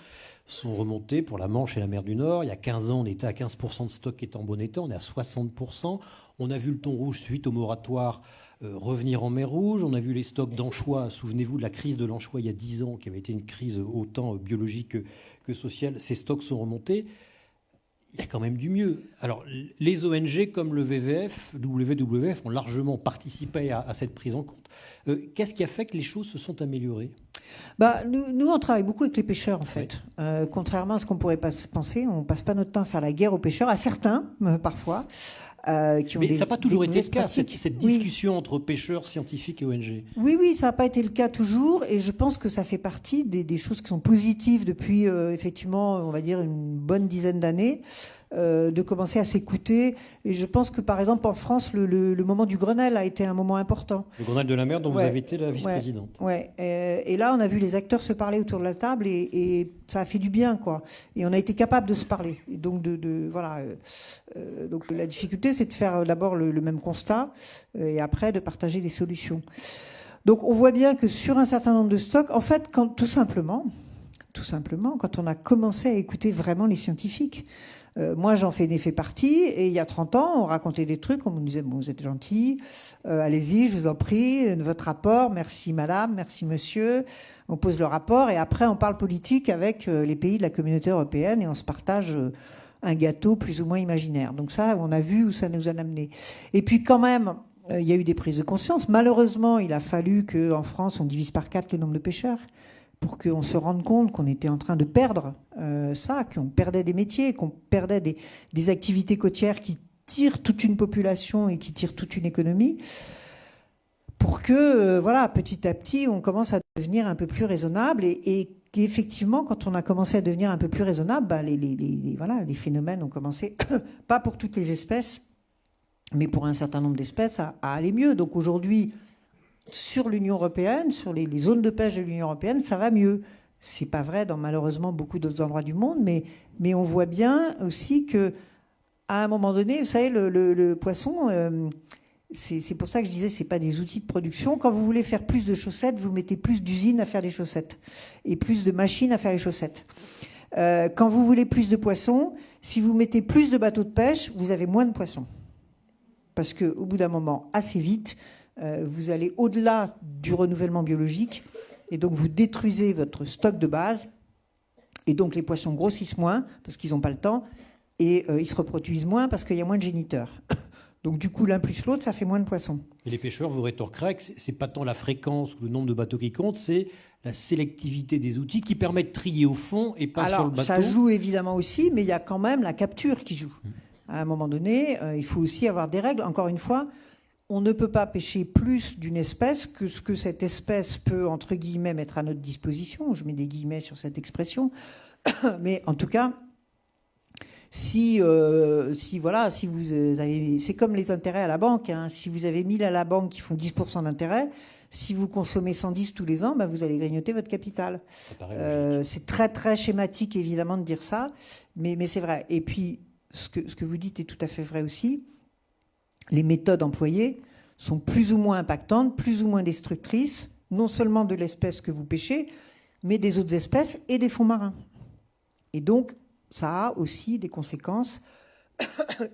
sont remontés pour la Manche et la mer du Nord. Il y a 15 ans, on était à 15% de stocks qui étaient en bon état. On est à 60%. On a vu le thon rouge, suite au moratoire, revenir en mer Rouge. On a vu les stocks d'anchois. Souvenez-vous de la crise de l'anchois il y a 10 ans, qui avait été une crise autant biologique que sociale. Ces stocks sont remontés. il y a quand même du mieux. Alors, les ONG comme le WWF ont largement participé à cette prise en compte. Qu'est-ce qui a fait que les choses se sont améliorées ? Nous, on travaille beaucoup avec les pêcheurs, en fait. Oui. Contrairement à ce qu'on pourrait penser, on ne passe pas notre temps à faire la guerre aux pêcheurs, à certains, parfois. Qui ont mais ça n'a pas toujours été le cas, cette discussion entre pêcheurs, scientifiques et ONG. Oui, ça n'a pas été le cas toujours, et je pense que ça fait partie des choses qui sont positives depuis, effectivement, on va dire une bonne dizaine d'années, de commencer à s'écouter. Et je pense que, par exemple, en France, le moment du Grenelle a été un moment important. Le Grenelle de la mer dont vous avez été la vice-présidente. Ouais. Et là, on a vu les acteurs se parler autour de la table, et ça a fait du bien, quoi. Et on a été capable de se parler. Et donc, donc la difficulté, c'est de faire d'abord le même constat, et après de partager des solutions. Donc on voit bien que sur un certain nombre de stocks, en fait, tout simplement, quand on a commencé à écouter vraiment les scientifiques, moi j'en fais partie, et il y a 30 ans, on racontait des trucs, on me disait, bon, vous êtes gentil, allez-y, je vous en prie, votre rapport, merci madame, merci monsieur, on pose le rapport, et après on parle politique avec les pays de la communauté européenne, et on se partage un gâteau plus ou moins imaginaire. Donc ça, on a vu où ça nous a amené. Et puis quand même, il y a eu des prises de conscience. Malheureusement, il a fallu qu'en France, on divise par 4 le nombre de pêcheurs pour qu'on se rende compte qu'on était en train de perdre ça, qu'on perdait des métiers, qu'on perdait des activités côtières qui tirent toute une population et qui tirent toute une économie, pour que, petit à petit, on commence à devenir un peu plus raisonnable. Et effectivement, quand on a commencé à devenir un peu plus raisonnable, les phénomènes ont commencé, pas pour toutes les espèces, mais pour un certain nombre d'espèces, à aller mieux. Donc aujourd'hui, sur l'Union européenne, sur les zones de pêche de l'Union européenne, ça va mieux. C'est pas vrai dans malheureusement beaucoup d'autres endroits du monde, mais on voit bien aussi que à un moment donné, vous savez, le poisson, c'est pour ça que je disais, c'est pas des outils de production. Quand vous voulez faire plus de chaussettes, vous mettez plus d'usines à faire des chaussettes et plus de machines à faire les chaussettes. Quand vous voulez plus de poissons, si vous mettez plus de bateaux de pêche, vous avez moins de poissons. Parce qu'au bout d'un moment, assez vite, vous allez au-delà du renouvellement biologique, et donc vous détruisez votre stock de base, et donc les poissons grossissent moins, parce qu'ils n'ont pas le temps, et ils se reproduisent moins, parce qu'il y a moins de géniteurs. Donc du coup, l'un plus l'autre, ça fait moins de poissons. Et les pêcheurs vous rétorqueraient que c'est pas tant la fréquence ou le nombre de bateaux qui compte, c'est la sélectivité des outils qui permet de trier au fond et pas sur le bateau. Ça joue évidemment aussi, mais il y a quand même la capture qui joue. À un moment donné, il faut aussi avoir des règles. Encore une fois, on ne peut pas pêcher plus d'une espèce que ce que cette espèce peut, entre guillemets, mettre à notre disposition. Je mets des guillemets sur cette expression. Mais en tout cas, si vous avez... C'est comme les intérêts à la banque. Hein. Si vous avez 1000 à la banque qui font 10% d'intérêt, si vous consommez 110 tous les ans, vous allez grignoter votre capital. C'est très, très schématique, évidemment, de dire ça. Mais c'est vrai. Et puis, ce que vous dites est tout à fait vrai aussi. Les méthodes employées sont plus ou moins impactantes, plus ou moins destructrices, non seulement de l'espèce que vous pêchez, mais des autres espèces et des fonds marins. Et donc, ça a aussi des conséquences.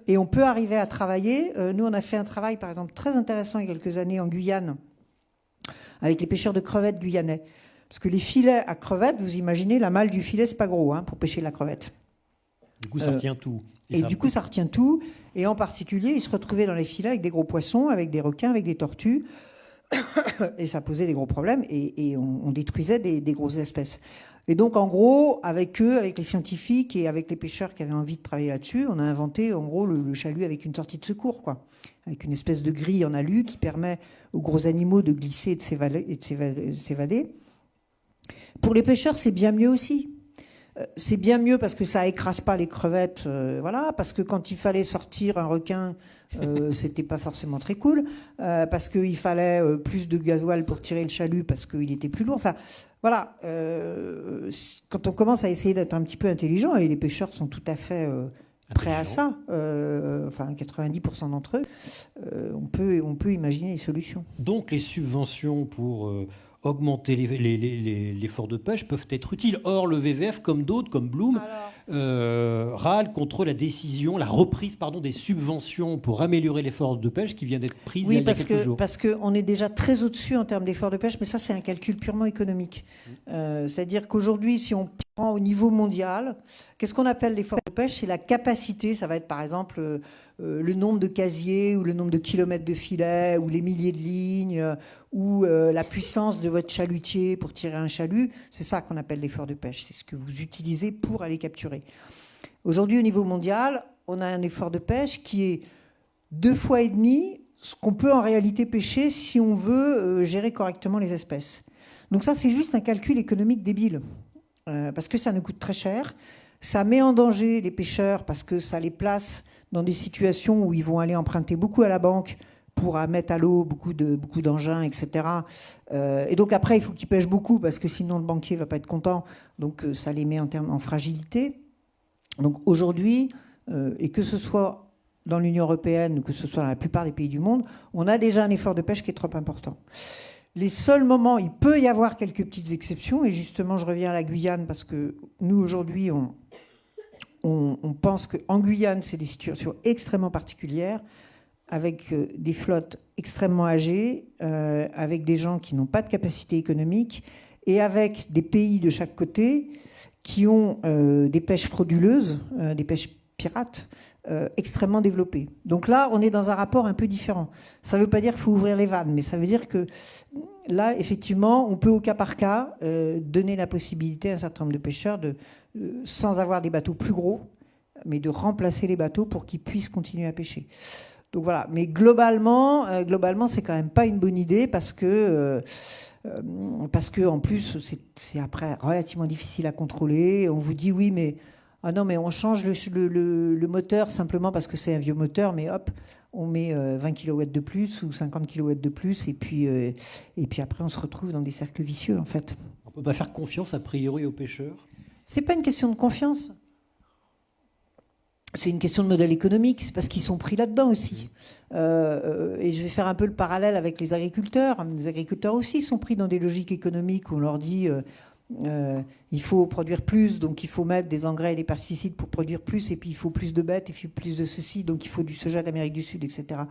Et on peut arriver à travailler. Nous, on a fait un travail, par exemple, très intéressant il y a quelques années en Guyane, avec les pêcheurs de crevettes guyanais. Parce que les filets à crevettes, vous imaginez, la malle du filet, c'est pas gros pour pêcher la crevette. Du coup, ça retient tout. Du coup, ça retient tout. Et en particulier, ils se retrouvaient dans les filets avec des gros poissons, avec des requins, avec des tortues. Et ça posait des gros problèmes. Et on détruisait des grosses espèces. Et donc, en gros, avec eux, avec les scientifiques et avec les pêcheurs qui avaient envie de travailler là-dessus, on a inventé, en gros, le chalut avec une sortie de secours, quoi. Avec une espèce de grille en alu qui permet aux gros animaux de glisser et de s'évader. Pour les pêcheurs, c'est bien mieux aussi. C'est bien mieux parce que ça écrase pas les crevettes, parce que quand il fallait sortir un requin, c'était pas forcément très cool, parce qu'il fallait plus de gasoil pour tirer le chalut parce qu'il était plus lourd. Enfin, voilà. Quand on commence à essayer d'être un petit peu intelligent, et les pêcheurs sont tout à fait prêts à ça, 90% d'entre eux, on peut imaginer des solutions. Donc les subventions pour augmenter l'effort de pêche peuvent être utiles. Or, le WWF, comme d'autres, comme Bloom, râle contre la décision, la reprise des subventions pour améliorer l'effort de pêche qui vient d'être prise il y a quelques jours. Parce qu'on est déjà très au-dessus en termes d'effort de pêche, mais ça c'est un calcul purement économique. C'est-à-dire qu'aujourd'hui, si on prend au niveau mondial, qu'est-ce qu'on appelle l'effort de pêche? C'est la capacité, ça va être par exemple le nombre de casiers ou le nombre de kilomètres de filets ou les milliers de lignes ou la puissance de votre chalutier pour tirer un chalut. C'est ça qu'on appelle l'effort de pêche. C'est ce que vous utilisez pour aller capturer. Aujourd'hui, au niveau mondial, on a un effort de pêche qui est 2,5 fois ce qu'on peut en réalité pêcher si on veut gérer correctement les espèces. Donc ça, c'est juste un calcul économique débile. Parce que ça nous coûte très cher. Ça met en danger les pêcheurs parce que ça les place dans des situations où ils vont aller emprunter beaucoup à la banque pour mettre à l'eau beaucoup d'engins, etc. Et donc après, il faut qu'ils pêchent beaucoup parce que sinon le banquier ne va pas être content. Donc ça les met en fragilité. Donc aujourd'hui, et que ce soit dans l'Union européenne ou que ce soit dans la plupart des pays du monde, on a déjà un effort de pêche qui est trop important. Les seuls moments, il peut y avoir quelques petites exceptions, et justement je reviens à la Guyane parce que nous aujourd'hui on pense qu'en Guyane c'est des situations extrêmement particulières avec des flottes extrêmement âgées, avec des gens qui n'ont pas de capacité économique et avec des pays de chaque côté qui ont des pêches frauduleuses, des pêches pirates, extrêmement développées. Donc là, on est dans un rapport un peu différent. Ça ne veut pas dire qu'il faut ouvrir les vannes, mais ça veut dire que là, effectivement, on peut au cas par cas donner la possibilité à un certain nombre de pêcheurs, sans avoir des bateaux plus gros, mais de remplacer les bateaux pour qu'ils puissent continuer à pêcher. Donc voilà. Mais globalement, c'est quand même pas une bonne idée parce que en plus, c'est après relativement difficile à contrôler. On vous dit oui, mais ah non, mais on change le moteur simplement parce que c'est un vieux moteur, mais hop, on met 20 kW de plus ou 50 kW de plus, et puis après on se retrouve dans des cercles vicieux en fait. On ne peut pas faire confiance a priori aux pêcheurs? C'est pas une question de confiance. C'est une question de modèle économique, c'est parce qu'ils sont pris là-dedans aussi. Et je vais faire un peu le parallèle avec les agriculteurs. Les agriculteurs aussi sont pris dans des logiques économiques où on leur dit il faut produire plus, donc il faut mettre des engrais et des pesticides pour produire plus, et puis il faut plus de bêtes, il faut plus de ceci, donc il faut du soja d'Amérique du Sud, etc.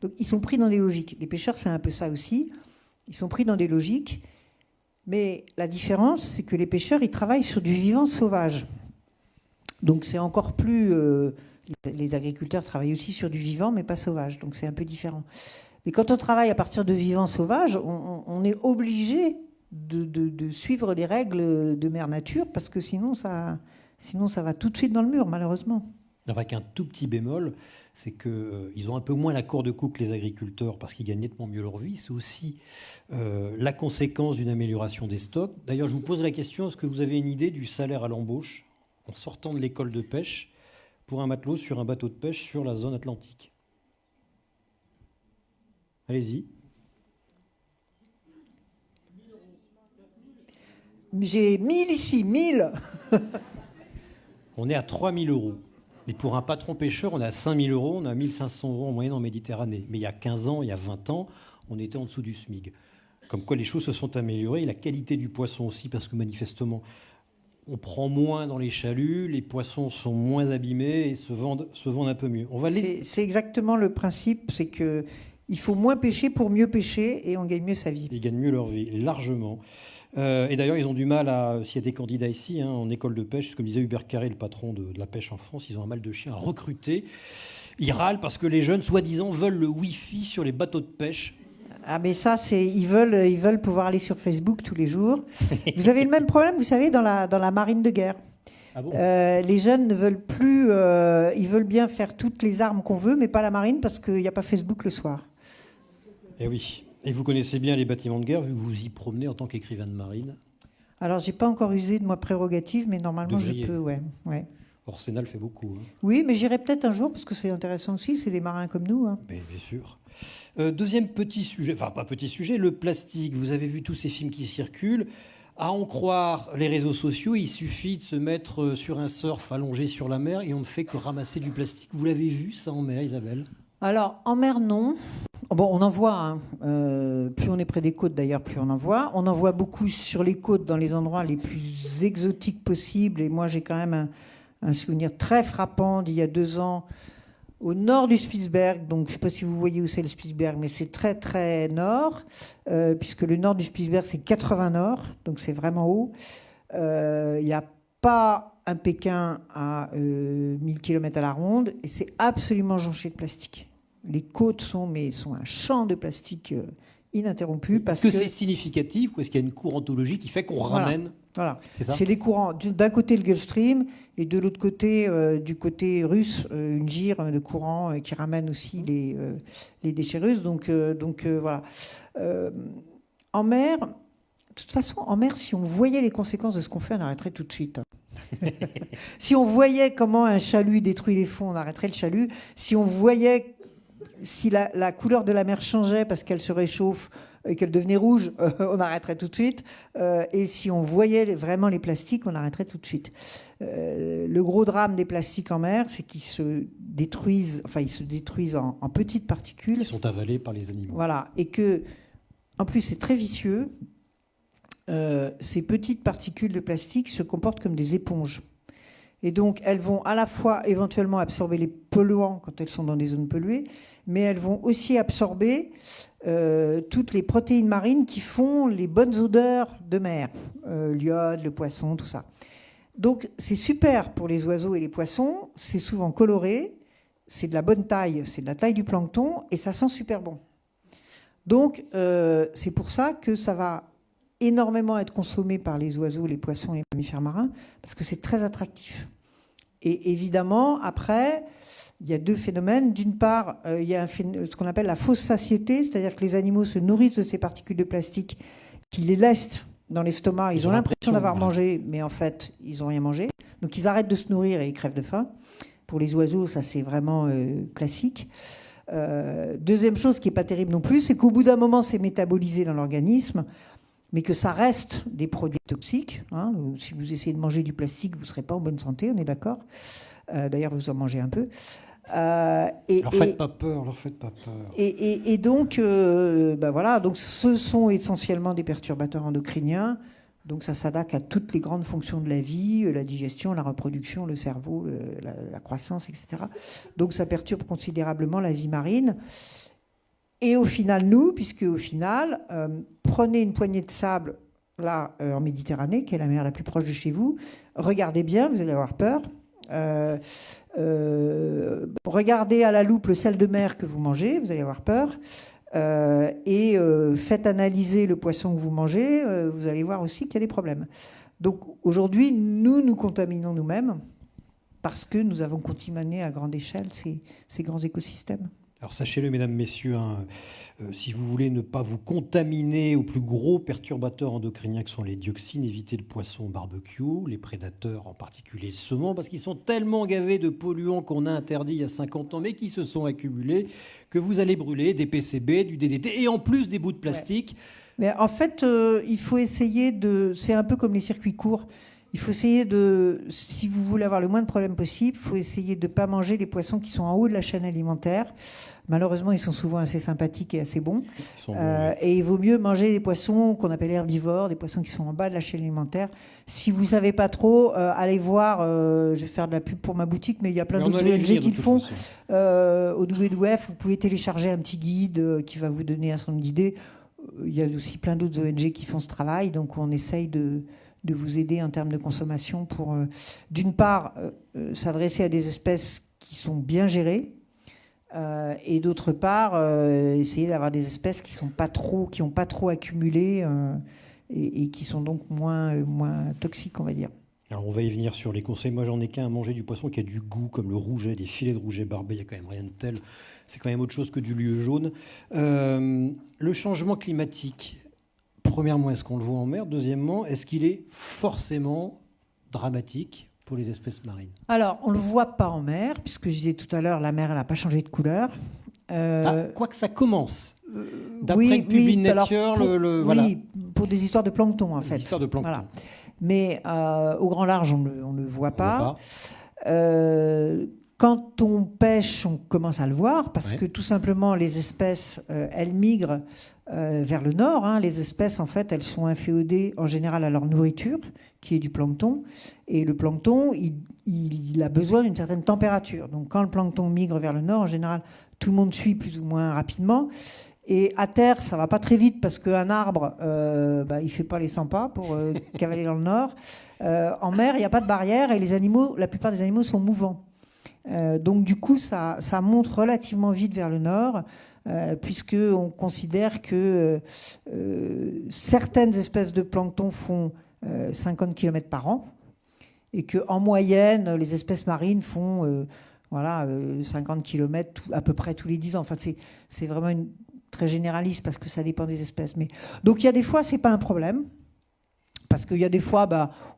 Donc ils sont pris dans des logiques. Les pêcheurs, c'est un peu ça aussi. Ils sont pris dans des logiques, mais la différence, c'est que les pêcheurs, ils travaillent sur du vivant sauvage. Donc c'est encore plus... les agriculteurs travaillent aussi sur du vivant, mais pas sauvage. Donc c'est un peu différent. Mais quand on travaille à partir de vivant sauvage, on est obligé de suivre les règles de mère nature, parce que sinon ça va tout de suite dans le mur, malheureusement. Avec un tout petit bémol, c'est qu'ils ont un peu moins la corde à cou que les agriculteurs parce qu'ils gagnent nettement mieux leur vie. C'est aussi la conséquence d'une amélioration des stocks. D'ailleurs, je vous pose la question, est-ce que vous avez une idée du salaire à l'embauche en sortant de l'école de pêche pour un matelot sur un bateau de pêche sur la zone atlantique? Allez-y. J'ai 1000 ici, 1000. On est à 3000 euros. Et pour un patron pêcheur, on est à 5000 euros, on a 1500 euros en moyenne en Méditerranée. Mais il y a 15 ans, il y a 20 ans, on était en dessous du SMIC. Comme quoi les choses se sont améliorées. Et la qualité du poisson aussi, parce que manifestement, on prend moins dans les chaluts, les poissons sont moins abîmés et se vendent un peu mieux. C'est exactement le principe, c'est qu'il faut moins pêcher pour mieux pêcher et on gagne mieux sa vie. Ils gagnent mieux leur vie, largement. Et d'ailleurs, ils ont du mal s'il y a des candidats ici, en école de pêche, comme disait Hubert Carré, le patron de la pêche en France, ils ont un mal de chien à recruter. Ils râlent parce que les jeunes, soi-disant, veulent le Wi-Fi sur les bateaux de pêche. Ah mais ça, ils veulent pouvoir aller sur Facebook tous les jours. Vous avez le même problème, vous savez, dans la marine de guerre. Ah bon ? Les jeunes ne veulent plus... ils veulent bien faire toutes les armes qu'on veut, mais pas la marine parce qu'il n'y a pas Facebook le soir. Eh oui. Et vous connaissez bien les bâtiments de guerre, vu que vous y promenez en tant qu'écrivain de marine? Alors, j'ai pas encore usé de ma prérogative, mais normalement, je peux, ouais. Orsenal fait beaucoup. Hein. Oui, mais j'irai peut-être un jour, parce que c'est intéressant aussi, c'est des marins comme nous. Hein. Bien sûr. Deuxième petit sujet, enfin pas petit sujet, le plastique. Vous avez vu tous ces films qui circulent. À en croire les réseaux sociaux, il suffit de se mettre sur un surf allongé sur la mer et on ne fait que ramasser du plastique. Vous l'avez vu ça en mer, Isabelle? Alors, en mer, non. Bon, on en voit. Hein. Plus on est près des côtes, d'ailleurs, plus on en voit. On en voit beaucoup sur les côtes, dans les endroits les plus exotiques possibles. Et moi, j'ai quand même un souvenir très frappant d'il y a 2 ans, au nord du Spitzberg. Donc, je ne sais pas si vous voyez où c'est le Spitzberg, mais c'est très, très nord, puisque le nord du Spitzberg, c'est 80 nord, donc c'est vraiment haut. Il n'y a pas un Pékin à 1000 km à la ronde, et c'est absolument jonché de plastique. Les côtes sont un champ de plastique ininterrompu. Est-ce que c'est significatif ou est-ce qu'il y a une courantologie qui fait qu'on ramène? Voilà. C'est les courants. D'un côté, le Gulf Stream, et de l'autre côté, du côté russe, une gire de courant qui ramène aussi les déchets russes. Donc voilà. En mer, de toute façon, en mer, si on voyait les conséquences de ce qu'on fait, on arrêterait tout de suite. Si on voyait comment un chalut détruit les fonds, on arrêterait le chalut. Si on voyait si la couleur de la mer changeait parce qu'elle se réchauffe et qu'elle devenait rouge, on arrêterait tout de suite. Et si on voyait vraiment les plastiques, on arrêterait tout de suite. Le gros drame des plastiques en mer, c'est qu'ils se détruisent, en petites particules. Qui sont avalées par les animaux. Voilà. Et que, en plus, c'est très vicieux. Ces petites particules de plastique se comportent comme des éponges. Et donc, elles vont à la fois éventuellement absorber les polluants quand elles sont dans des zones polluées, mais elles vont aussi absorber toutes les protéines marines qui font les bonnes odeurs de mer, l'iode, le poisson, tout ça. Donc, c'est super pour les oiseaux et les poissons, c'est souvent coloré, c'est de la bonne taille, c'est de la taille du plancton, et ça sent super bon. Donc, c'est pour ça que ça va énormément être consommé par les oiseaux, les poissons et les mammifères marins, parce que c'est très attractif. Et évidemment, après, il y a 2 phénomènes. D'une part, il y a ce qu'on appelle la fausse satiété, c'est-à-dire que les animaux se nourrissent de ces particules de plastique qui les laissent dans l'estomac. Ils ont l'impression d'avoir mangé, mais en fait, ils n'ont rien mangé. Donc, ils arrêtent de se nourrir et ils crèvent de faim. Pour les oiseaux, ça, c'est vraiment classique. Deuxième chose qui n'est pas terrible non plus, c'est qu'au bout d'un moment, c'est métabolisé dans l'organisme, mais que ça reste des produits toxiques. Hein. Si vous essayez de manger du plastique, vous ne serez pas en bonne santé, on est d'accord. D'ailleurs, vous en mangez un peu. Leur faites pas peur. Et donc, voilà, donc ce sont essentiellement des perturbateurs endocriniens. Donc ça s'adapte à toutes les grandes fonctions de la vie, la digestion, la reproduction, le cerveau, la croissance, etc. Donc ça perturbe considérablement la vie marine. Et au final, prenez une poignée de sable là en Méditerranée, qui est la mer la plus proche de chez vous. Regardez bien, vous allez avoir peur. Regardez à la loupe le sel de mer que vous mangez, vous allez avoir peur. Et faites analyser le poisson que vous mangez, vous allez voir aussi qu'il y a des problèmes. Donc aujourd'hui, nous contaminons nous-mêmes parce que nous avons contaminé à grande échelle ces grands écosystèmes. Alors sachez-le, mesdames, messieurs, si vous voulez ne pas vous contaminer aux plus gros perturbateurs endocriniens que sont les dioxines, évitez le poisson au barbecue, les prédateurs, en particulier le saumon, parce qu'ils sont tellement gavés de polluants qu'on a interdit il y a 50 ans, mais qui se sont accumulés, que vous allez brûler des PCB, du DDT, et en plus des bouts de plastique. Ouais. Mais en fait, il faut essayer de... C'est un peu comme les circuits courts. Il faut essayer si vous voulez avoir le moins de problèmes possible, il faut essayer de ne pas manger les poissons qui sont en haut de la chaîne alimentaire. Malheureusement, ils sont souvent assez sympathiques et assez bons. Et il vaut mieux manger les poissons qu'on appelle herbivores, des poissons qui sont en bas de la chaîne alimentaire. Si vous ne savez pas trop, allez voir, je vais faire de la pub pour ma boutique, mais il y a plein d'autres ONG qui le font. Au WWF, vous pouvez télécharger un petit guide qui va vous donner un certain nombre d'idées. Il y a aussi plein d'autres ONG qui font ce travail, donc on essaye de vous aider en termes de consommation pour, d'une part, s'adresser à des espèces qui sont bien gérées, et d'autre part, essayer d'avoir des espèces qui n'ont pas trop accumulé et qui sont donc moins toxiques, on va dire. Alors on va y venir sur les conseils. Moi, j'en ai qu'un à manger du poisson qui a du goût, comme le rouget, des filets de rouget barbé. Il n'y a quand même rien de tel. C'est quand même autre chose que du lieu jaune. Le changement climatique. Premièrement, est-ce qu'on le voit en mer? Deuxièmement, est-ce qu'il est forcément dramatique pour les espèces marines? Alors, on ne le voit pas en mer, puisque je disais tout à l'heure, la mer, elle n'a pas changé de couleur. Quoique ça commence. D'après Publi Nature, voilà. Oui, pour des histoires de plancton, en fait. Des histoires de plancton. Voilà. Mais au grand large, on ne le voit pas. Quand on pêche, on commence à le voir, parce que tout simplement, les espèces, elles migrent vers le nord. Hein. Les espèces, en fait, elles sont inféodées en général à leur nourriture, qui est du plancton. Et le plancton, il a besoin d'une certaine température. Donc quand le plancton migre vers le nord, en général, tout le monde suit plus ou moins rapidement. Et à terre, ça va pas très vite parce qu'un arbre, il fait pas les 100 pas pour cavaler dans le nord. En mer, il n'y a pas de barrière et la plupart des animaux sont mouvants. Donc du coup, ça monte relativement vite vers le nord, puisqu'on considère que certaines espèces de plancton font 50 km par an, et qu'en moyenne, les espèces marines font 50 km à peu près tous les 10 ans. Enfin, c'est vraiment très généraliste parce que ça dépend des espèces. Donc il y a des fois, c'est pas un problème. Parce qu'il y a des fois,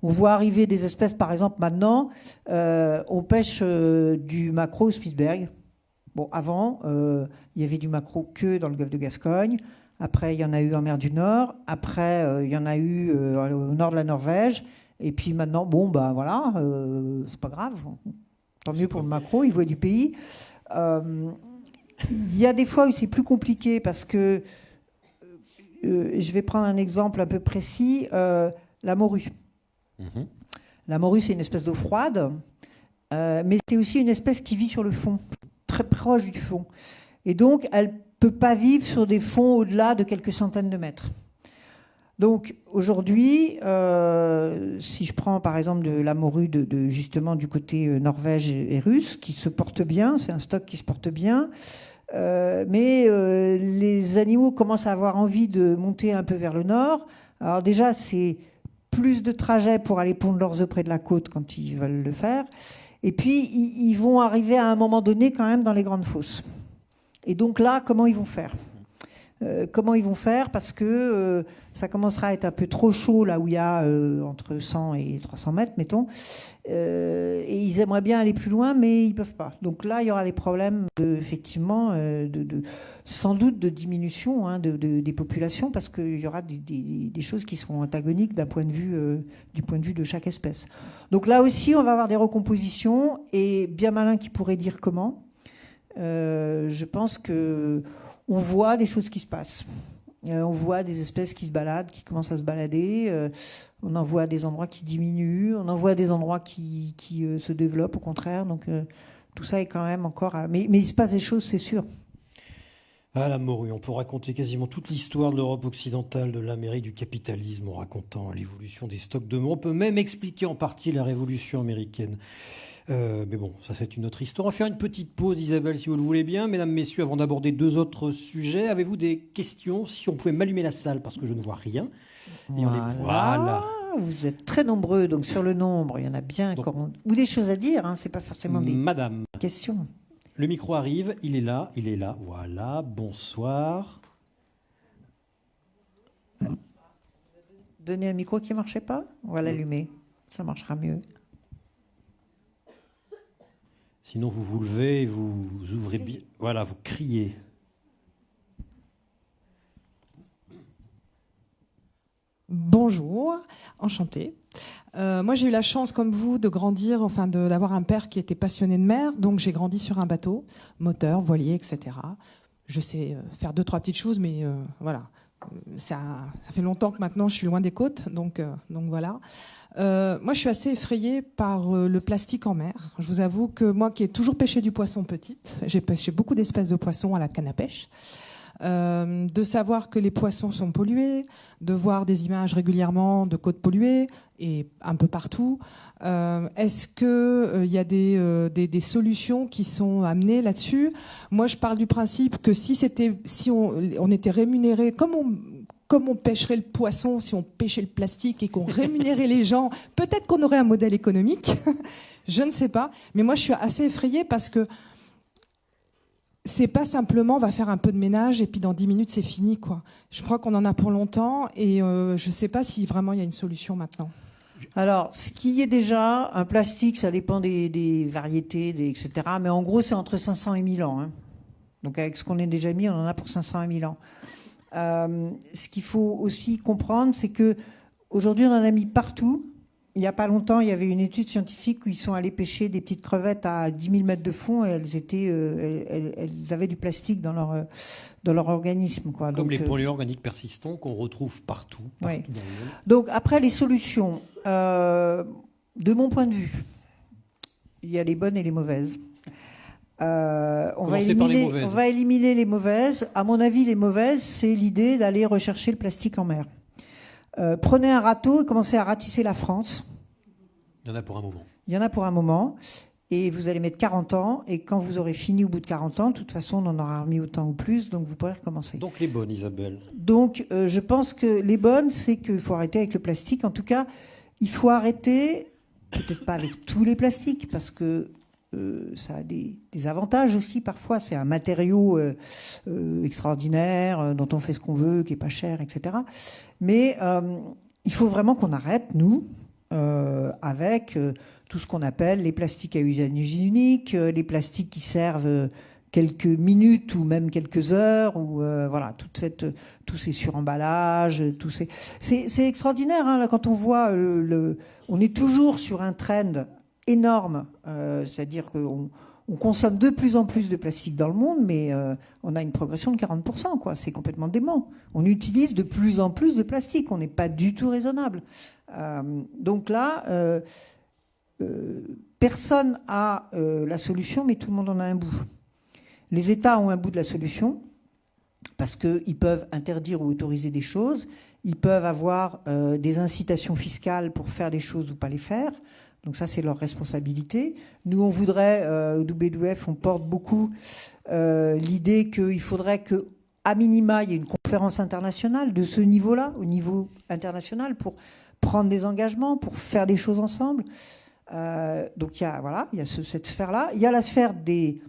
on voit arriver des espèces, par exemple, maintenant, on pêche du maquereau au Spitzberg. Bon, avant, il y avait du maquereau que dans le golfe de Gascogne. Après, il y en a eu en mer du Nord. Après, il y en a eu au nord de la Norvège. Et puis maintenant, c'est pas grave. Tant mieux pour le maquereau, il voit du pays. Il y a des fois où c'est plus compliqué parce que, je vais prendre un exemple un peu précis, la morue. Mmh. La morue, c'est une espèce d'eau froide, mais c'est aussi une espèce qui vit sur le fond, très proche du fond. Et donc, elle ne peut pas vivre sur des fonds au-delà de quelques centaines de mètres. Donc, aujourd'hui, si je prends par exemple de la morue justement du côté Norvège et russe, qui se porte bien, c'est un stock qui se porte bien, mais les animaux commencent à avoir envie de monter un peu vers le nord. Alors déjà, c'est plus de trajets pour aller pondre leurs œufs près de la côte quand ils veulent le faire. Et puis, ils vont arriver à un moment donné quand même dans les grandes fosses. Et donc là, comment ils vont faire ? Parce que ça commencera à être un peu trop chaud là où il y a entre 100 et 300 mètres, mettons. Et ils aimeraient bien aller plus loin, mais ils ne peuvent pas. Donc là, il y aura des problèmes, sans doute de diminution des populations, parce qu'il y aura des choses qui seront antagoniques du point de vue de chaque espèce. Donc là aussi, on va avoir des recompositions, et bien malin qui pourrait dire comment. Je pense que on voit des choses qui se passent. On voit des espèces qui se baladent, qui commencent à se balader. On en voit des endroits qui diminuent. On en voit des endroits qui se développent, au contraire. Donc tout ça est quand même encore... Mais il se passe des choses, c'est sûr. Ah, la morue, on peut raconter quasiment toute l'histoire de l'Europe occidentale, de l'Amérique, du capitalisme, en racontant l'évolution des stocks de morue. On peut même expliquer en partie la révolution américaine. Mais bon, ça c'est une autre histoire. On va faire une petite pause, Isabelle, si vous le voulez bien. Mesdames, messieurs, avant d'aborder deux autres sujets, avez-vous des questions? Si on pouvait m'allumer la salle, parce que je ne vois rien. Et voilà. Vous êtes très nombreux, donc sur le nombre, il y en a bien. Ou des choses à dire, hein, c'est pas forcément des questions. Le micro arrive, il est là. Voilà, bonsoir. Donner un micro qui ne marchait pas? On va l'allumer, ça marchera mieux. Sinon, vous vous levez et vous ouvrez bien. Voilà, vous criez. Bonjour, enchantée. Moi, j'ai eu la chance, comme vous, de grandir, d'avoir un père qui était passionné de mer. Donc, j'ai grandi sur un bateau, moteur, voilier, etc. Je sais faire 2-3 petites choses, mais voilà. Ça fait longtemps que maintenant, je suis loin des côtes. Donc voilà. Moi, je suis assez effrayée par le plastique en mer. Je vous avoue que moi, qui ai toujours pêché du poisson petite, j'ai pêché beaucoup d'espèces de poissons à la canne à pêche. De savoir que les poissons sont pollués, de voir des images régulièrement de côtes polluées et un peu partout. Est-ce qu'il y a des solutions qui sont amenées là-dessus? Moi, je parle du principe que si on était rémunéré comme on pêcherait le poisson, si on pêchait le plastique et qu'on rémunérait les gens, peut-être qu'on aurait un modèle économique. Je ne sais pas. Mais moi, je suis assez effrayée parce que c'est pas simplement on va faire un peu de ménage et puis dans 10 minutes c'est fini, quoi. Je crois qu'on en a pour longtemps et je sais pas si vraiment il y a une solution maintenant. Alors, ce qui est déjà un plastique, ça dépend des variétés, etc. Mais en gros, c'est entre 500 et 1000 ans. Hein. Donc avec ce qu'on a déjà mis, on en a pour 500 et 1000 ans. Ce qu'il faut aussi comprendre, c'est que aujourd'hui on en a mis partout. Il n'y a pas longtemps, il y avait une étude scientifique où ils sont allés pêcher des petites crevettes à 10 000 mètres de fond et elles avaient du plastique dans leur organisme. Quoi. Comme les polluants organiques persistants qu'on retrouve partout Oui. Dans le monde. Donc après, les solutions, de mon point de vue, il y a les bonnes et les mauvaises. On va éliminer les mauvaises. À mon avis, les mauvaises, c'est l'idée d'aller rechercher le plastique en mer. Prenez un râteau et commencez à ratisser la France. Il y en a pour un moment. Il y en a pour un moment. Et vous allez mettre 40 ans. Et quand vous aurez fini au bout de 40 ans, de toute façon, on en aura remis autant ou plus. Donc, vous pourrez recommencer. Donc, les bonnes, Isabelle. Donc, je pense que les bonnes, c'est qu'il faut arrêter avec le plastique. En tout cas, il faut arrêter, peut-être pas avec tous les plastiques, parce que ça a des avantages aussi parfois. C'est un matériau extraordinaire, dont on fait ce qu'on veut, qui est pas cher, etc. Mais il faut vraiment qu'on arrête, nous, avec tout ce qu'on appelle les plastiques à usage unique, les plastiques qui servent quelques minutes ou même quelques heures, ou voilà, tous ces suremballages, c'est extraordinaire, hein, là, quand on voit on est toujours sur un trend énorme, c'est-à-dire qu'on consomme de plus en plus de plastique dans le monde, mais on a une progression de 40%, quoi. C'est complètement dément. On utilise de plus en plus de plastique, on n'est pas du tout raisonnable. Donc là, personne n'a la solution, mais tout le monde en a un bout. Les États ont un bout de la solution, parce qu'ils peuvent interdire ou autoriser des choses, ils peuvent avoir des incitations fiscales pour faire des choses ou pas les faire. Donc ça, c'est leur responsabilité. Nous, on voudrait, au WWF, on porte beaucoup l'idée qu'il faudrait qu'à minima, il y ait une conférence internationale de ce niveau-là, au niveau international, pour prendre des engagements, pour faire des choses ensemble. Donc il y a cette sphère-là. Il y a la sphère des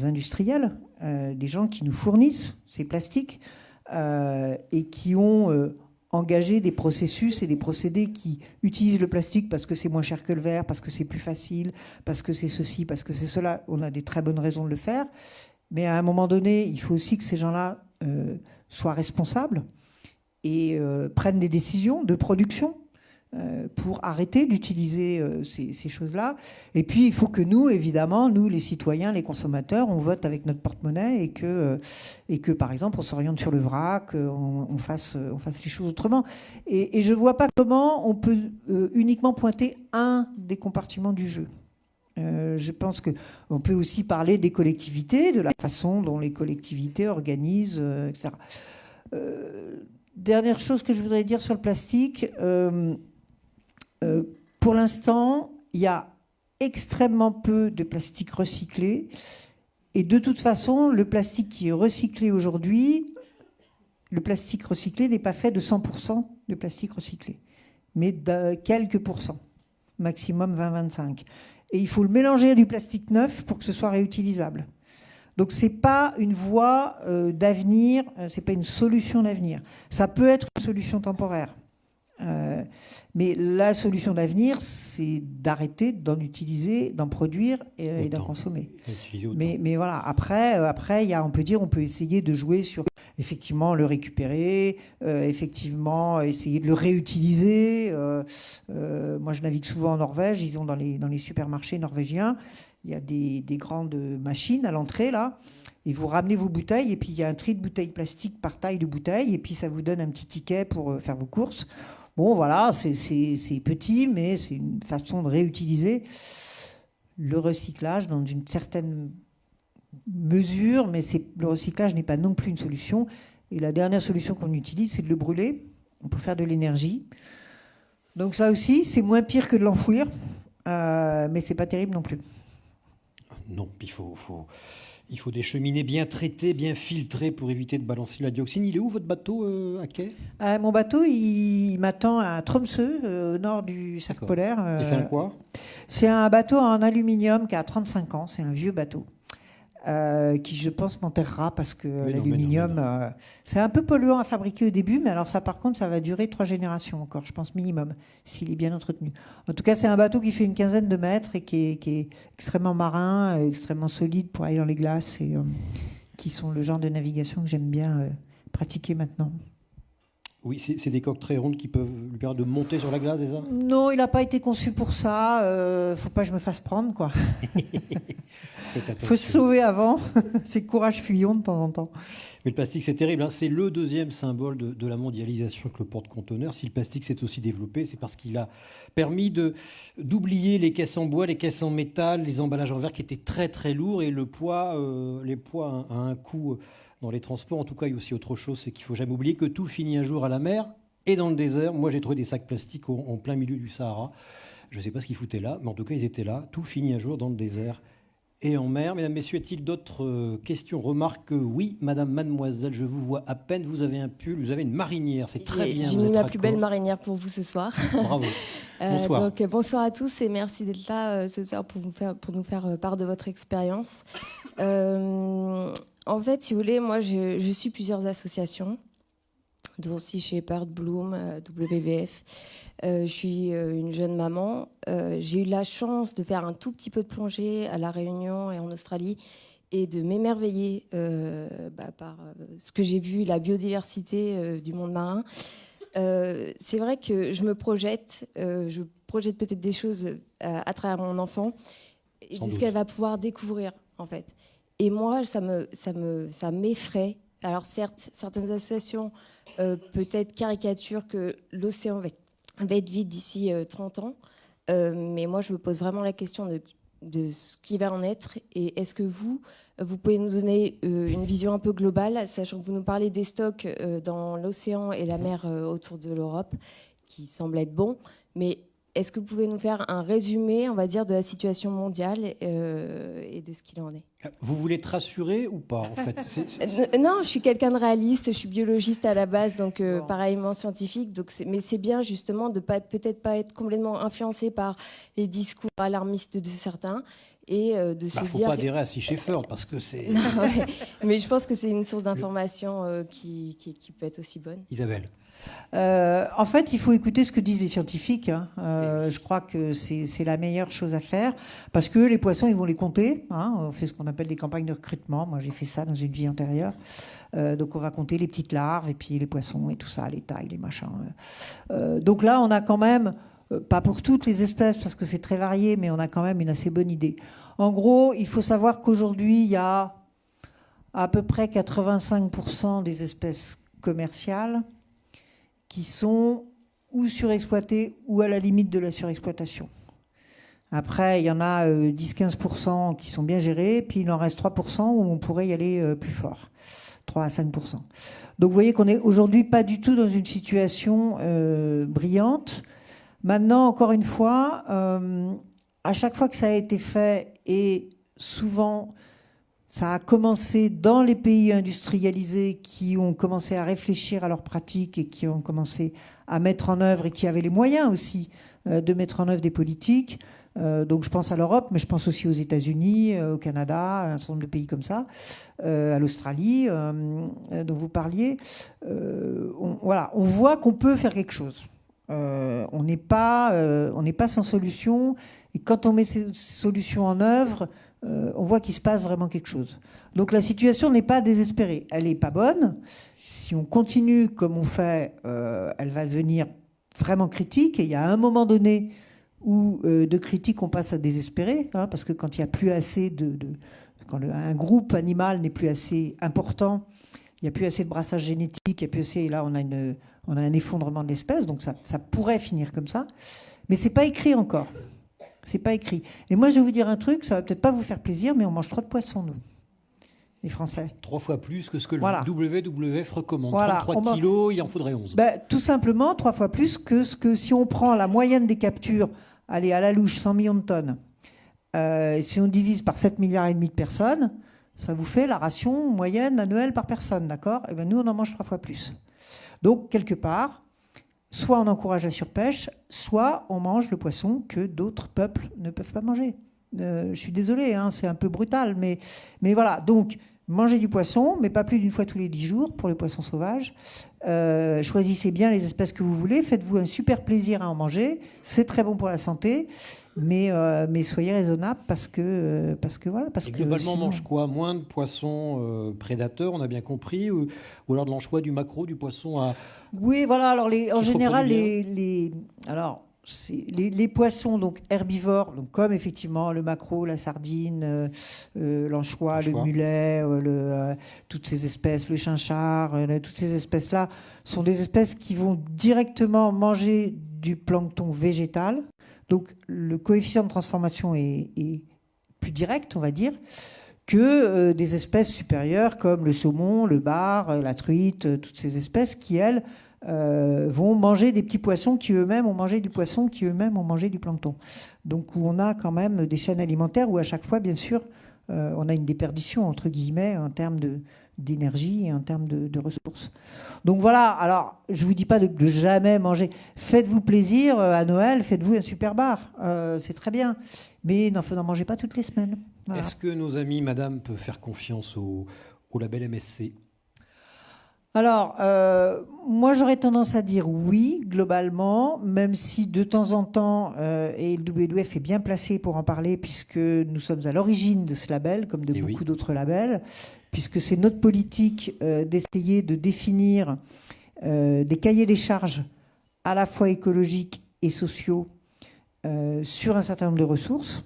industriels, des gens qui nous fournissent ces plastiques et qui ont engager des processus et des procédés qui utilisent le plastique parce que c'est moins cher que le verre, parce que c'est plus facile, parce que c'est ceci, parce que c'est cela. On a des très bonnes raisons de le faire. Mais à un moment donné, il faut aussi que ces gens-là soient responsables et prennent des décisions de production pour arrêter d'utiliser ces choses-là. Et puis, il faut que nous, évidemment, nous, les citoyens, les consommateurs, on vote avec notre porte-monnaie et que, par exemple, on s'oriente sur le vrac, on fasse les choses autrement. Et je ne vois pas comment on peut uniquement pointer un des compartiments du jeu. Je pense qu'on peut aussi parler des collectivités, de la façon dont les collectivités organisent, etc. Dernière chose que je voudrais dire sur le plastique... pour l'instant, il y a extrêmement peu de plastique recyclé. Et de toute façon, le plastique qui est recyclé aujourd'hui, le plastique recyclé n'est pas fait de 100% de plastique recyclé, mais de quelques pourcents, maximum 20-25. Et il faut le mélanger à du plastique neuf pour que ce soit réutilisable. Donc ce n'est pas une voie d'avenir, ce n'est pas une solution d'avenir. Ça peut être une solution temporaire. Mais la solution d'avenir, c'est d'arrêter d'en utiliser, d'en produire et d'en consommer. Mais voilà, après, on peut essayer de jouer sur effectivement le récupérer, effectivement essayer de le réutiliser. Moi, je navigue souvent en Norvège. Ils ont dans les supermarchés norvégiens, il y a des grandes machines à l'entrée là. Et vous ramenez vos bouteilles et puis il y a un tri de bouteilles plastiques par taille de bouteille et puis ça vous donne un petit ticket pour faire vos courses. Bon, voilà, c'est petit, mais c'est une façon de réutiliser le recyclage dans une certaine mesure, mais le recyclage n'est pas non plus une solution. Et la dernière solution qu'on utilise, c'est de le brûler. On peut faire de l'énergie. Donc ça aussi, c'est moins pire que de l'enfouir, mais c'est pas terrible non plus. Non, il faut des cheminées bien traitées, bien filtrées pour éviter de balancer la dioxine. Il est où votre bateau à quai ? Mon bateau, il m'attend à Tromsø, au nord du cercle polaire. Et c'est un quoi ? C'est un bateau en aluminium qui a 35 ans. C'est un vieux bateau qui, je pense, m'enterrera parce que l'aluminium, c'est un peu polluant à fabriquer au début. Mais alors ça, par contre, ça va durer 3 générations encore, je pense, minimum, s'il est bien entretenu. En tout cas, c'est un bateau qui fait une quinzaine de mètres et qui est extrêmement marin, extrêmement solide pour aller dans les glaces et qui sont le genre de navigation que j'aime bien pratiquer maintenant. Oui, c'est des coques très rondes qui peuvent lui permettre de monter sur la glace, c'est ça? Non, il n'a pas été conçu pour ça. Faut pas que je me fasse prendre, quoi. Faut se sauver avant. C'est courage fuyant de temps en temps. Mais le plastique, c'est terrible. Hein. C'est le deuxième symbole de la mondialisation que le porte-conteneur. Si le plastique s'est aussi développé, c'est parce qu'il a permis d'oublier les caisses en bois, les caisses en métal, les emballages en verre qui étaient très très lourds. Et les poids à un coût dans les transports. En tout cas, il y a aussi autre chose, c'est qu'il ne faut jamais oublier que tout finit un jour à la mer et dans le désert. Moi, j'ai trouvé des sacs plastiques en plein milieu du Sahara. Je ne sais pas ce qu'ils foutaient là, mais en tout cas, ils étaient là. Tout finit un jour dans le désert et en mer. Mesdames, Messieurs, a-t-il d'autres questions, remarques? Oui, Madame, Mademoiselle, je vous vois à peine. Vous avez un pull, vous avez une marinière. C'est très bien. J'ai mis ma plus belle marinière pour vous ce soir. Bravo. Bonsoir. Bonsoir à tous et merci d'être là ce soir pour nous faire part de votre expérience. En fait, si vous voulez, moi, je suis plusieurs associations, dont Sea Shepherd, Bloom, WWF. Je suis une jeune maman. J'ai eu la chance de faire un tout petit peu de plongée à La Réunion et en Australie et de m'émerveiller par ce que j'ai vu, la biodiversité du monde marin. C'est vrai que je projette peut-être des choses à travers mon enfant et de ce qu'elle va pouvoir découvrir, en fait. Et moi, ça m'effraie. Alors certes, certaines associations peut-être caricaturent que l'océan va être vide d'ici 30 ans. Mais moi, je me pose vraiment la question de ce qui va en être. Et est-ce que vous pouvez nous donner une vision un peu globale, sachant que vous nous parlez des stocks dans l'océan et la mer autour de l'Europe, qui semblent être bons. Mais est-ce que vous pouvez nous faire un résumé, on va dire, de la situation mondiale et de ce qu'il en est? Vous voulez te rassurer ou pas, en fait? Non, je suis quelqu'un de réaliste, je suis biologiste à la base, donc pareillement scientifique. Mais c'est bien, justement, de peut-être pas être complètement influencé par les discours alarmistes de certains. Et de se faut dire... pas adhérer à Sea Shepherd parce que c'est... Non, ouais. Mais je pense que c'est une source d'information qui peut être aussi bonne. Isabelle. En fait, il faut écouter ce que disent les scientifiques. Hein. Je crois que c'est la meilleure chose à faire parce que les poissons, ils vont les compter. Hein. On fait ce qu'on appelle des campagnes de recrutement. Moi, j'ai fait ça dans une vie antérieure. Donc, on va compter les petites larves et puis les poissons et tout ça, les tailles, les machins. Donc là, on a quand même... Pas pour toutes les espèces, parce que c'est très varié, mais on a quand même une assez bonne idée. En gros, il faut savoir qu'aujourd'hui, il y a à peu près 85% des espèces commerciales qui sont ou surexploitées ou à la limite de la surexploitation. Après, il y en a 10-15% qui sont bien gérés, puis il en reste 3% où on pourrait y aller plus fort. 3 à 5%. Donc vous voyez qu'on n'est aujourd'hui pas du tout dans une situation brillante. Maintenant, encore une fois, à chaque fois que ça a été fait, et souvent ça a commencé dans les pays industrialisés qui ont commencé à réfléchir à leurs pratiques et qui ont commencé à mettre en œuvre et qui avaient les moyens aussi de mettre en œuvre des politiques. Donc je pense à l'Europe, mais je pense aussi aux États-Unis, au Canada, à un certain nombre de pays comme ça, à l'Australie, dont vous parliez. On voit qu'on peut faire quelque chose. On n'est pas sans solution, et quand on met ces solutions en œuvre, on voit qu'il se passe vraiment quelque chose. Donc la situation n'est pas désespérée, elle n'est pas bonne. Si on continue comme on fait, elle va devenir vraiment critique, et il y a un moment donné où de critique on passe à désespérer, hein, parce que quand il n'y a plus assez quand un groupe animal n'est plus assez important, il n'y a plus assez de brassage génétique, il n'y a plus assez, et là on a un effondrement de l'espèce, donc ça pourrait finir comme ça. Mais c'est pas écrit encore. C'est pas écrit. Et moi, je vais vous dire un truc, ça va peut-être pas vous faire plaisir, mais on mange trop de poissons, nous, les Français. 3 fois plus que ce que voilà. le WWF recommande. Voilà. 33 kilos, il en faudrait 11. Tout simplement, 3 fois plus que ce que si on prend la moyenne des captures, allez, à la louche, 100 millions de tonnes, si on divise par 7,5 milliards de personnes, ça vous fait la ration moyenne annuelle par personne, d'accord? Et bien nous, on en mange 3 fois plus. Donc, quelque part, soit on encourage la surpêche, soit on mange le poisson que d'autres peuples ne peuvent pas manger. Je suis désolé, hein, c'est un peu brutal, mais voilà. Donc, Mangez du poisson, mais pas plus d'une fois tous les 10 jours pour les poissons sauvages. Choisissez bien les espèces que vous voulez. Faites-vous un super plaisir à en manger. C'est très bon pour la santé. Mais soyez raisonnable parce que voilà. Parce Et que globalement, sinon... on mange quoi? Moins de poissons prédateurs, on a bien compris, ou alors de l'anchois, du maquereau, du poisson à... Oui, voilà. Alors en se général, reproduit les poissons donc herbivores, donc comme effectivement le maquereau, la sardine, l'anchois, le mulet, toutes ces espèces, le chinchard, toutes ces espèces-là sont des espèces qui vont directement manger du plancton végétal. Donc le coefficient de transformation est plus direct, on va dire, que des espèces supérieures comme le saumon, le bar, la truite, toutes ces espèces qui, elles, vont manger des petits poissons qui eux-mêmes ont mangé du poisson, qui eux-mêmes ont mangé du plancton. Donc où on a quand même des chaînes alimentaires où à chaque fois, bien sûr, on a une déperdition, entre guillemets, en termes d'énergie et en termes de ressources. Donc voilà, alors je ne vous dis pas de jamais manger. Faites-vous plaisir à Noël, faites-vous un super bar, c'est très bien. Mais n'en mangez pas toutes les semaines. Voilà. Est-ce que nos amis, madame, peuvent faire confiance au label MSC? Alors, moi j'aurais tendance à dire oui, globalement, même si de temps en temps, et le WWF est bien placé pour en parler, puisque nous sommes à l'origine de ce label, comme de beaucoup d'autres labels, puisque c'est notre politique d'essayer de définir des cahiers des charges à la fois écologiques et sociaux sur un certain nombre de ressources,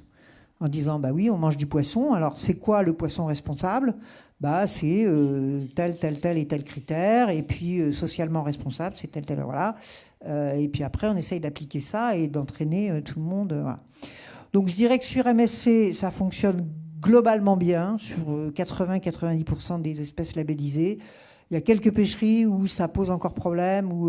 en disant, bah oui, on mange du poisson, alors c'est quoi le poisson responsable ? Bah, c'est tel et tel critère, et puis socialement responsable, c'est tel, voilà. Et puis après, on essaye d'appliquer ça et d'entraîner tout le monde. Voilà. Donc je dirais que sur MSC, ça fonctionne globalement bien, sur 80-90% des espèces labellisées. Il y a quelques pêcheries où ça pose encore problème. Où,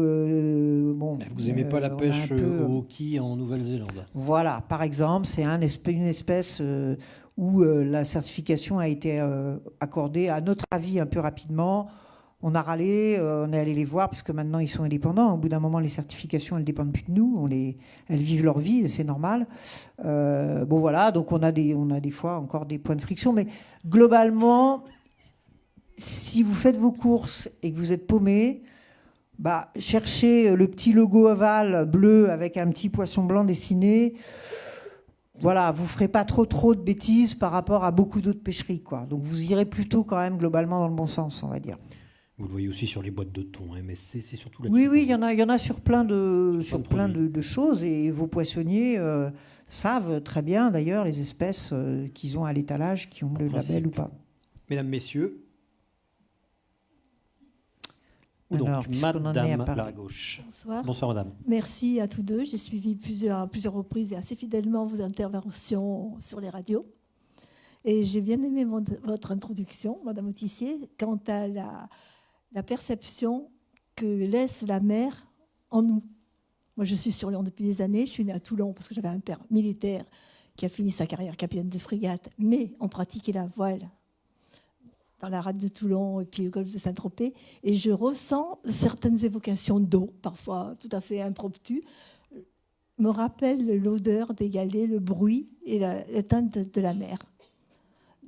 bon, vous n'aimez pas la pêche au hockey en Nouvelle-Zélande? Voilà, par exemple, c'est une espèce où la certification a été accordée, à notre avis, un peu rapidement. On a râlé, on est allé les voir, parce que maintenant, ils sont indépendants. Au bout d'un moment, les certifications, elles ne dépendent plus de nous. Elles vivent leur vie, c'est normal. Bon, voilà, donc on a des fois encore des points de friction. Mais globalement, si vous faites vos courses et que vous êtes paumé, bah, cherchez le petit logo ovale bleu avec un petit poisson blanc dessiné. Voilà, vous ne ferez pas trop de bêtises par rapport à beaucoup d'autres pêcheries, quoi. Donc vous irez plutôt quand même globalement dans le bon sens, on va dire. Vous le voyez aussi sur les boîtes de thon, MSC, c'est surtout là-dessus. Oui, il y en a sur plein de choses, et vos poissonniers savent très bien d'ailleurs les espèces qu'ils ont à l'étalage, qui ont le label ou pas. Mesdames, messieurs, donc madame à gauche. Bonsoir. Bonsoir madame. Merci à tous deux. J'ai suivi à plusieurs reprises et assez fidèlement vos interventions sur les radios. Et j'ai bien aimé votre introduction, madame Autissier, quant à la perception que laisse la mer en nous. Moi, je suis sur Lyon depuis des années. Je suis née à Toulon parce que j'avais un père militaire qui a fini sa carrière capitaine de frégate, mais on pratiquait la voile dans la rade de Toulon et puis le golfe de Saint-Tropez. Et je ressens certaines évocations d'eau, parfois tout à fait impromptues, me rappellent l'odeur des galets, le bruit et la teinte de la mer.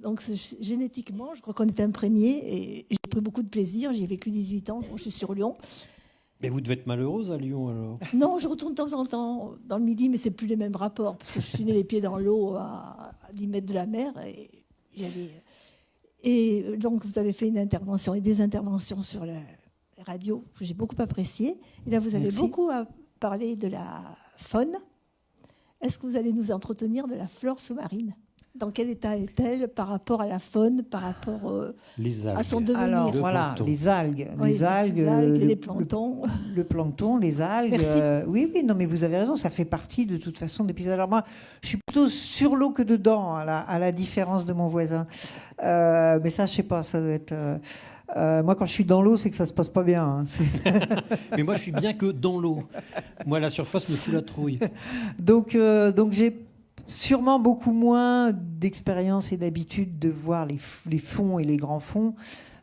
Donc génétiquement, je crois qu'on est imprégné et j'ai pris beaucoup de plaisir. J'y ai vécu 18 ans, je suis sur Lyon. Mais vous devez être malheureuse à Lyon alors? Non, je retourne de temps en temps dans le Midi, mais c'est plus les mêmes rapports parce que je suis née les pieds dans l'eau à 10 mètres de la mer et donc vous avez fait une intervention et des interventions sur la radio que j'ai beaucoup appréciées. Et là, vous avez beaucoup parlé de la faune. Est-ce que vous allez nous entretenir de la flore sous-marine? Dans quel état est-elle par rapport à la faune, par rapport à son devenir? Alors voilà, les algues, les planctons. Le plancton, les algues. Oui, non, mais vous avez raison, ça fait partie de toute façon des paysages. Alors moi, je suis plutôt sur l'eau que dedans, à la différence de mon voisin. Mais ça, je sais pas, ça doit être. Moi, quand je suis dans l'eau, c'est que ça se passe pas bien. Hein. Mais moi, je suis bien que dans l'eau. Moi, la surface me fout la trouille. Donc sûrement beaucoup moins d'expérience et d'habitude de voir les fonds et les grands fonds.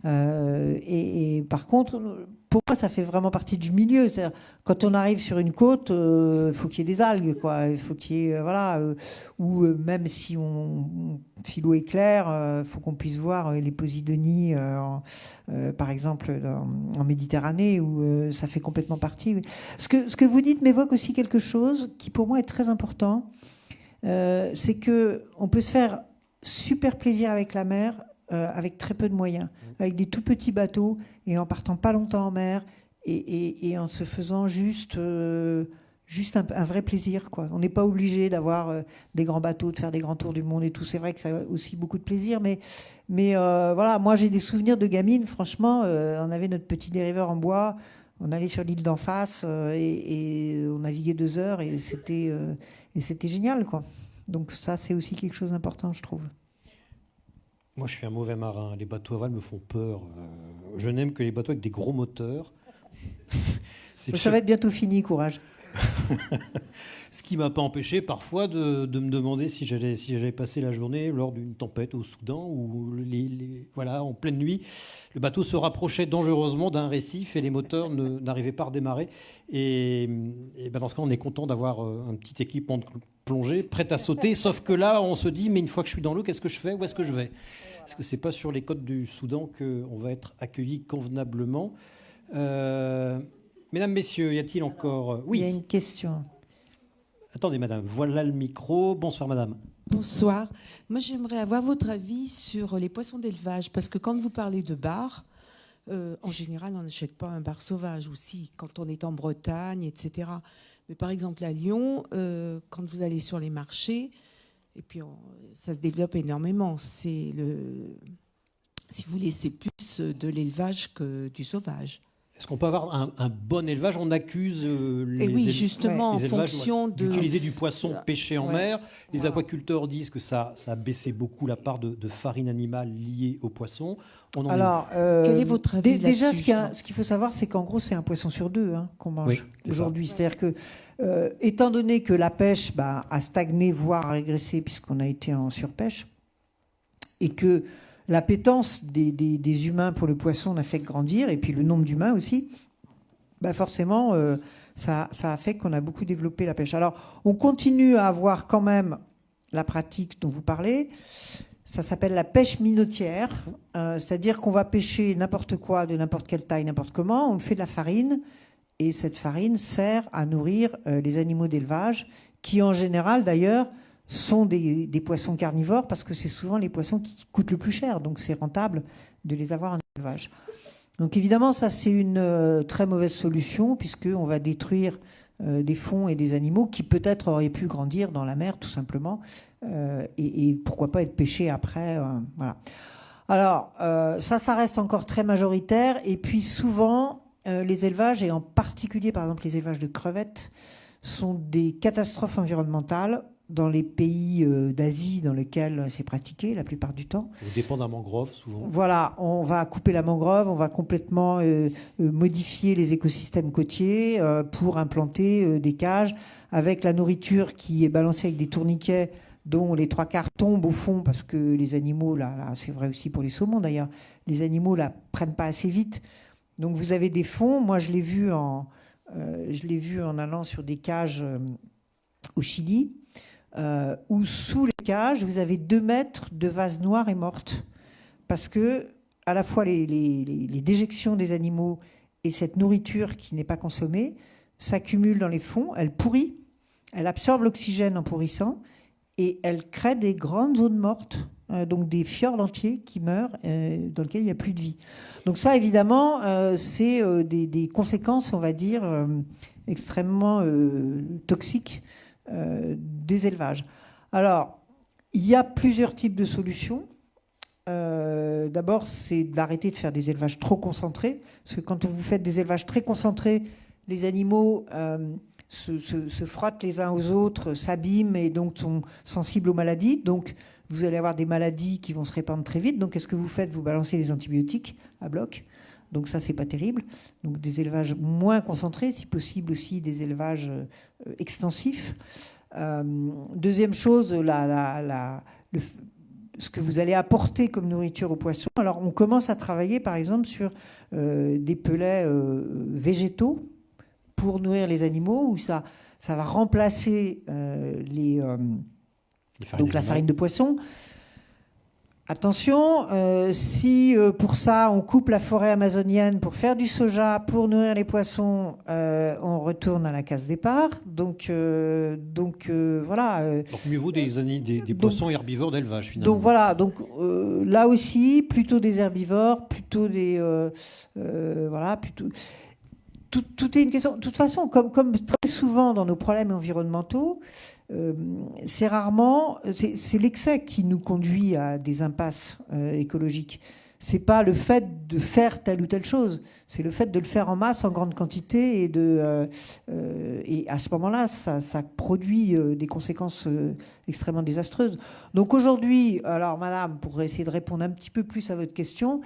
Et par contre, pour moi, ça fait vraiment partie du milieu. C'est-à-dire, quand on arrive sur une côte, il faut qu'il y ait des algues, quoi. Il faut qu'il y ait, ou même si l'eau est claire, il faut qu'on puisse voir les posidonies, par exemple, en Méditerranée, où ça fait complètement partie. Ce que vous dites m'évoque aussi quelque chose qui, pour moi, est très important. C'est qu'on peut se faire super plaisir avec la mer avec très peu de moyens, avec des tout petits bateaux et en partant pas longtemps en mer et en se faisant juste un vrai plaisir, quoi. On n'est pas obligé d'avoir des grands bateaux, de faire des grands tours du monde et tout. C'est vrai que ça a aussi beaucoup de plaisir, mais voilà, moi j'ai des souvenirs de gamine. Franchement, on avait notre petit dériveur en bois, on allait sur l'île d'en face et on naviguait 2 heures et c'était génial, quoi. Donc ça, c'est aussi quelque chose d'important, je trouve. Moi, je suis un mauvais marin. Les bateaux à voile me font peur. Je n'aime que les bateaux avec des gros moteurs. Ça va être bientôt fini, courage. Ce qui ne m'a pas empêché parfois de me demander si j'allais passer la journée lors d'une tempête au Soudan où voilà, en pleine nuit, le bateau se rapprochait dangereusement d'un récif et les moteurs n'arrivaient pas à redémarrer. Et dans ce cas, on est content d'avoir un petit équipement de plongée prêt à sauter. Sauf que là, on se dit, mais une fois que je suis dans l'eau, qu'est-ce que je fais? Où est-ce que je vais? Parce que ce n'est pas sur les côtes du Soudan qu'on va être accueilli convenablement. Mesdames, messieurs, y a-t-il encore... Oui. Il y a une question. Attendez, madame, voilà le micro. Bonsoir, madame. Bonsoir. Moi, j'aimerais avoir votre avis sur les poissons d'élevage, parce que quand vous parlez de bar, en général, on n'achète pas un bar sauvage, aussi quand on est en Bretagne, etc. Mais par exemple, à Lyon, quand vous allez sur les marchés, et puis ça se développe énormément. Si vous voulez, c'est plus de l'élevage que du sauvage. Est-ce qu'on peut avoir un bon élevage? On accuse justement, en fonction d'utiliser du poisson pêché en mer. Les aquaculteurs disent que ça a baissé beaucoup la part de farine animale liée au poisson. Alors, quel est votre avis déjà, là-dessus? ce qu'il faut savoir, c'est qu'en gros, c'est un poisson sur 2 qu'on mange aujourd'hui. C'est-à-dire que, étant donné que la pêche a stagné, voire a régressé, puisqu'on a été en surpêche, et que l'appétence des humains pour le poisson n'a fait que grandir, et puis le nombre d'humains aussi, forcément, ça a fait qu'on a beaucoup développé la pêche. Alors, on continue à avoir quand même la pratique dont vous parlez. Ça s'appelle la pêche minotière, c'est-à-dire qu'on va pêcher n'importe quoi, de n'importe quelle taille, n'importe comment. On fait de la farine, et cette farine sert à nourrir les animaux d'élevage, qui en général, d'ailleurs, sont des poissons carnivores, parce que c'est souvent les poissons qui coûtent le plus cher, donc c'est rentable de les avoir en élevage. Donc évidemment, ça c'est une très mauvaise solution, puisqu'on va détruire des fonds et des animaux qui peut-être auraient pu grandir dans la mer, tout simplement, et pourquoi pas être pêchés après. Voilà. Alors, ça reste encore très majoritaire, et puis souvent, les élevages, et en particulier par exemple les élevages de crevettes, sont des catastrophes environnementales dans les pays d'Asie dans lesquels c'est pratiqué la plupart du temps. On dépend d'un mangrove souvent. Voilà, on va couper la mangrove, on va complètement modifier les écosystèmes côtiers pour implanter des cages avec la nourriture qui est balancée avec des tourniquets dont les 3/4 tombent au fond parce que les animaux, là c'est vrai aussi pour les saumons d'ailleurs, les animaux ne prennent pas assez vite. Donc vous avez des fonds, moi je l'ai vu en allant sur des cages au Chili, où sous les cages, vous avez 2 mètres de vase noire et morte. Parce que, à la fois, les déjections des animaux et cette nourriture qui n'est pas consommée s'accumulent dans les fonds, elle pourrit, elle absorbe l'oxygène en pourrissant, et elle crée des grandes zones mortes, donc des fjords entiers qui meurent, dans lesquels il n'y a plus de vie. Donc ça, évidemment, c'est des conséquences, on va dire, extrêmement toxiques des élevages. Alors, il y a plusieurs types de solutions. D'abord, c'est d'arrêter de faire des élevages trop concentrés, parce que quand vous faites des élevages très concentrés, les animaux se frottent les uns aux autres, s'abîment et donc sont sensibles aux maladies. Donc, vous allez avoir des maladies qui vont se répandre très vite. Donc, qu'est-ce que vous faites? Vous balancez les antibiotiques à bloc. Donc ça, c'est pas terrible. Donc des élevages moins concentrés, si possible aussi des élevages extensifs. Deuxième chose, ce que vous allez apporter comme nourriture aux poissons. Alors, on commence à travailler, par exemple, sur des pellets végétaux pour nourrir les animaux, où ça va remplacer la farine de poisson. Attention, si pour ça on coupe la forêt amazonienne pour faire du soja, pour nourrir les poissons, on retourne à la case départ. Donc voilà. Donc mieux vaut des poissons herbivores d'élevage finalement. Donc voilà. Donc là aussi, plutôt des herbivores, plutôt des plutôt. Tout est une question. De toute façon, comme très souvent dans nos problèmes environnementaux, c'est l'excès qui nous conduit à des impasses écologiques. C'est pas le fait de faire telle ou telle chose, c'est le fait de le faire en masse, en grande quantité, et à ce moment-là, ça produit des conséquences extrêmement désastreuses. Donc aujourd'hui, alors madame, pour essayer de répondre un petit peu plus à votre question,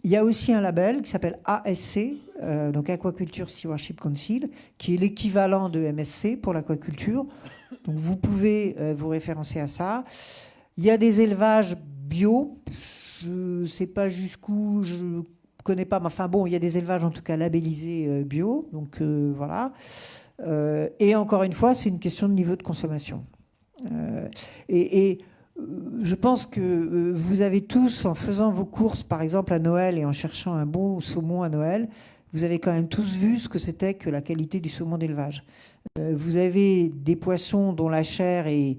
il y a aussi un label qui s'appelle ASC, donc Aquaculture Stewardship Council, qui est l'équivalent de MSC pour l'aquaculture. Donc vous pouvez vous référencer à ça. Il y a des élevages bio. Je ne sais pas jusqu'où, je ne connais pas, mais enfin bon, il y a des élevages en tout cas labellisés bio. Donc voilà. Et encore une fois, c'est une question de niveau de consommation. Je pense que vous avez tous, en faisant vos courses, par exemple à Noël, et en cherchant un bon saumon à Noël, vous avez quand même tous vu ce que c'était que la qualité du saumon d'élevage. Vous avez des poissons dont la chair est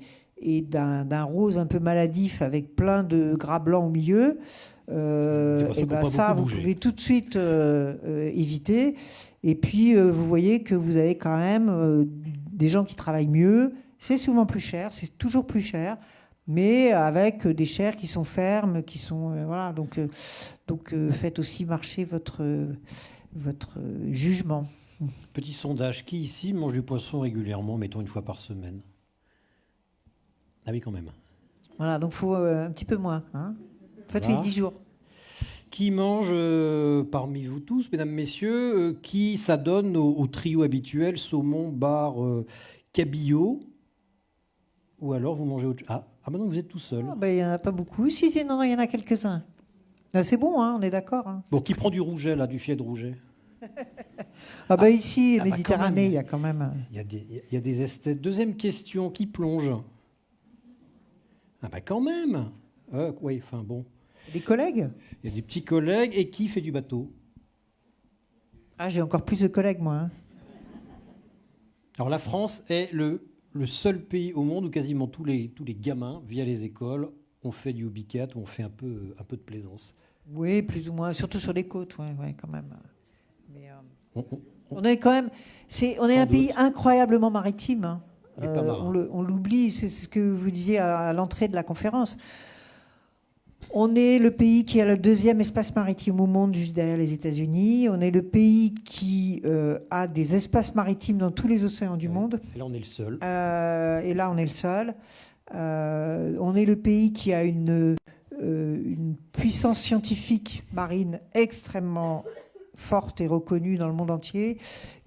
d'un rose un peu maladif avec plein de gras blancs au milieu. Ça, vous pouvez tout de suite éviter. Et puis, vous voyez que vous avez quand même des gens qui travaillent mieux. C'est souvent plus cher, c'est toujours plus cher, mais avec des chairs qui sont fermes, qui sont voilà. Donc faites aussi marcher votre jugement. Petit sondage, qui ici mange du poisson régulièrement, mettons une fois par semaine? Ah oui, quand même. Voilà, donc il faut un petit peu moins. Hein. Faites-lui 10 jours. Qui mange, parmi vous tous, mesdames, messieurs, qui s'adonne au trio habituel, saumon, bar, cabillaud? Ou alors vous mangez autre chose? Ah, maintenant vous êtes tout seul. Il n'y en a pas beaucoup. Si, non, il y en a quelques-uns. Là, c'est bon, hein, on est d'accord. Hein. Bon, qui prend du rouget, là, du filet de rouget? Ici, Méditerranée, il y a quand même... Il y a des esthètes. Deuxième question, qui plonge? Quand même. Oui, enfin bon. Des collègues? Il y a des petits collègues. Et qui fait du bateau? J'ai encore plus de collègues, moi. Hein. Alors la France est le seul pays au monde où quasiment tous les gamins, via les écoles, ont fait du hobbycat, où on fait un peu de plaisance. Oui, plus ou moins, surtout sur les côtes, ouais, quand même. Mais, on est quand même, on est un pays incroyablement maritime. Hein. On l'oublie, c'est ce que vous disiez à l'entrée de la conférence. On est le pays qui a le deuxième espace maritime au monde, juste derrière les États-Unis. On est le pays qui a des espaces maritimes dans tous les océans du monde. Et là, on est le seul. On est le pays qui a une puissance scientifique marine extrêmement forte et reconnue dans le monde entier,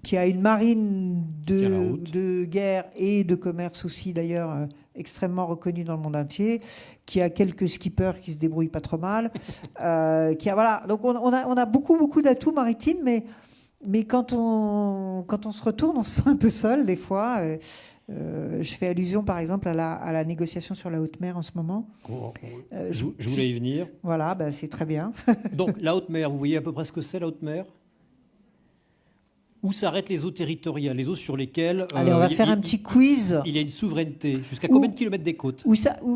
qui a une marine de guerre et de commerce aussi d'ailleurs extrêmement reconnue dans le monde entier, qui a quelques skippers qui se débrouillent pas trop mal, Donc on a beaucoup d'atouts maritimes, mais quand on se retourne, on se sent un peu seul des fois. Je fais allusion par exemple à la négociation sur la haute mer en ce moment. Je voulais y venir. Voilà, c'est très bien. Donc la haute mer, vous voyez à peu près ce que c'est la haute mer? Où s'arrêtent les eaux territoriales, les eaux sur lesquelles... Allez, on va faire un petit quiz. Il y a une souveraineté. Jusqu'à combien de kilomètres des côtes?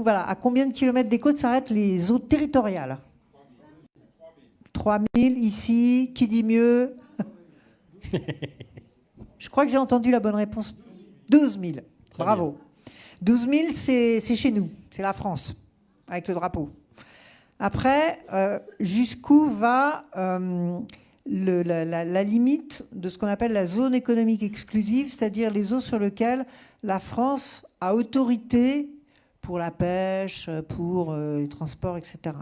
À combien de kilomètres des côtes s'arrêtent les eaux territoriales? 3000 ici. Qui dit mieux? Je crois que j'ai entendu la bonne réponse. 12 000. Bravo. Bien. 12 000, c'est chez nous. C'est la France, avec le drapeau. Après, jusqu'où va la limite de ce qu'on appelle la zone économique exclusive, c'est-à-dire les eaux sur lesquelles la France a autorité pour la pêche, pour les transports, etc.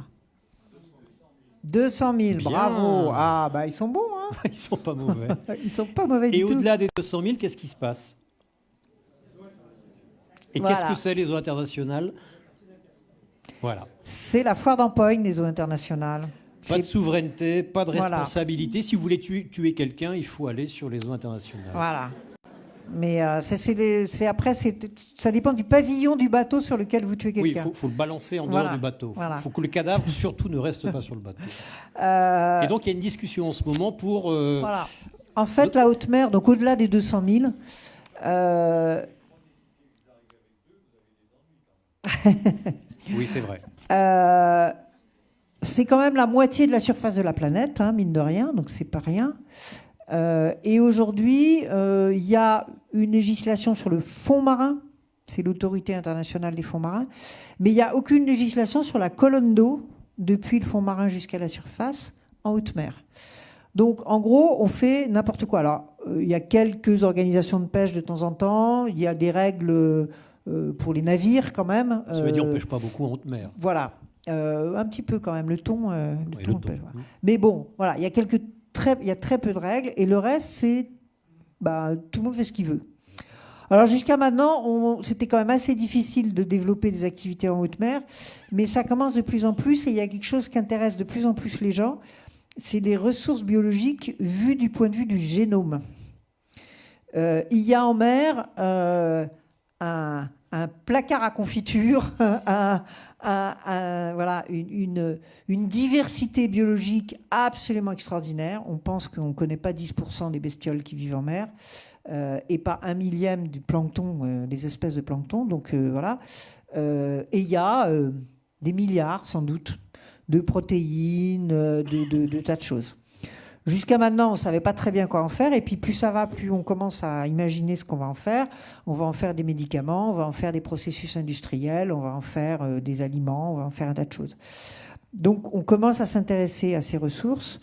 200 000, bien. Bravo. Ils sont bons, hein. Ils sont pas mauvais. Ils sont pas mauvais du tout. Et au-delà des 200 000, qu'est-ce qui se passe? Et Voilà. qu'est-ce que c'est les eaux internationales? Voilà. C'est la foire d'empoigne des eaux internationales. Pas de souveraineté, pas de Voilà. responsabilité. Si vous voulez tuer quelqu'un, il faut aller sur les eaux internationales. Voilà. Mais ça dépend du pavillon du bateau sur lequel vous tuez Oui, quelqu'un. il faut le balancer en Voilà. dehors du bateau. Il Voilà. faut que le cadavre, surtout, ne reste pas sur le bateau. Et donc, il y a une discussion en ce moment pour... Voilà. En fait, la haute mer, donc au-delà des 200 000, Oui, c'est vrai. c'est quand même la moitié de la surface de la planète, hein, mine de rien, donc c'est pas rien. Et aujourd'hui, il y a une législation sur le fond marin, c'est l'autorité internationale des fonds marins, mais il n'y a aucune législation sur la colonne d'eau depuis le fond marin jusqu'à la surface en haute mer. Donc, en gros, on fait n'importe quoi. Alors, il y a quelques organisations de pêche de temps en temps, il y a des règles pour les navires quand même. Ça veut dire qu'on ne pêche pas beaucoup en haute mer. Voilà, un petit peu quand même, le thon. Oui, le on thon. pêche, voilà. Mais bon, voilà, il y a très peu de règles, et le reste, c'est tout le monde fait ce qu'il veut. Alors jusqu'à maintenant, c'était quand même assez difficile de développer des activités en haute mer, mais ça commence de plus en plus, et il y a quelque chose qui intéresse de plus en plus les gens, c'est les ressources biologiques vues du point de vue du génome. Il y a en mer un placard à confiture, voilà, une diversité biologique absolument extraordinaire. On pense qu'on ne connaît pas 10% des bestioles qui vivent en mer, et pas 1/1000 du plancton, des espèces de plancton. Donc voilà. Et il y a des milliards, sans doute, de protéines, de tas de choses. Jusqu'à maintenant, on ne savait pas très bien quoi en faire. Et puis, plus ça va, plus on commence à imaginer ce qu'on va en faire. On va en faire des médicaments, on va en faire des processus industriels, on va en faire des aliments, on va en faire un tas de choses. Donc, on commence à s'intéresser à ces ressources.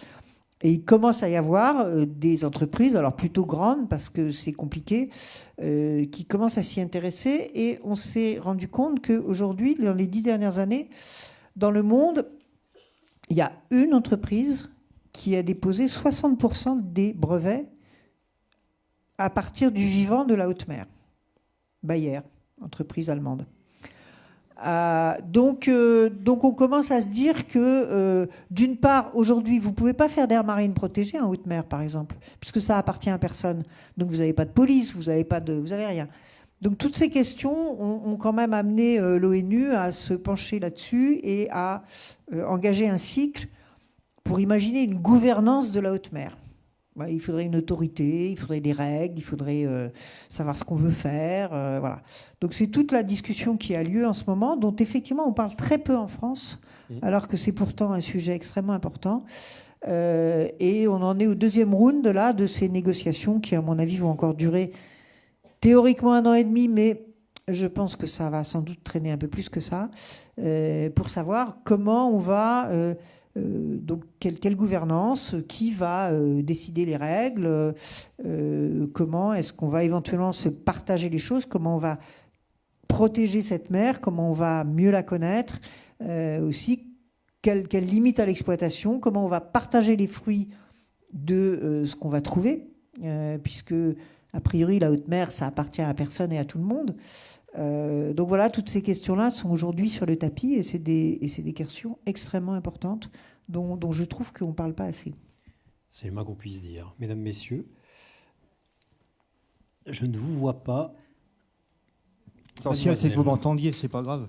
Et il commence à y avoir des entreprises, alors plutôt grandes, parce que c'est compliqué, qui commencent à s'y intéresser. Et on s'est rendu compte qu'aujourd'hui, dans les 10 dernières années, dans le monde, il y a une entreprise qui a déposé 60% des brevets à partir du vivant de la haute mer. Bayer, entreprise allemande. Donc on commence à se dire que, d'une part, aujourd'hui, vous ne pouvez pas faire d'aire marine protégée en haute mer, par exemple, puisque ça appartient à personne. Donc vous n'avez pas de police, vous n'avez rien. Donc toutes ces questions ont quand même amené l'ONU à se pencher là-dessus et à engager un cycle pour imaginer une gouvernance de la haute mer. Il faudrait une autorité, il faudrait des règles, il faudrait savoir ce qu'on veut faire. Voilà. Donc c'est toute la discussion qui a lieu en ce moment, dont effectivement on parle très peu en France, alors que c'est pourtant un sujet extrêmement important. Et on en est au deuxième round là, de ces négociations qui, à mon avis, vont encore durer théoriquement 1 an et demi, mais je pense que ça va sans doute traîner un peu plus que ça, pour savoir comment on va... donc quelle gouvernance, qui va décider les règles, comment est-ce qu'on va éventuellement se partager les choses, comment on va protéger cette mer, comment on va mieux la connaître, aussi quelle limite à l'exploitation, comment on va partager les fruits de ce qu'on va trouver, puisque a priori la haute mer ça appartient à personne et à tout le monde. Donc voilà, toutes ces questions-là sont aujourd'hui sur le tapis, et c'est des questions extrêmement importantes dont je trouve qu'on ne parle pas assez. C'est le moins qu'on puisse dire. Mesdames, Messieurs, je ne vous vois pas. L'essentiel, c'est que vous m'entendiez, c'est pas grave.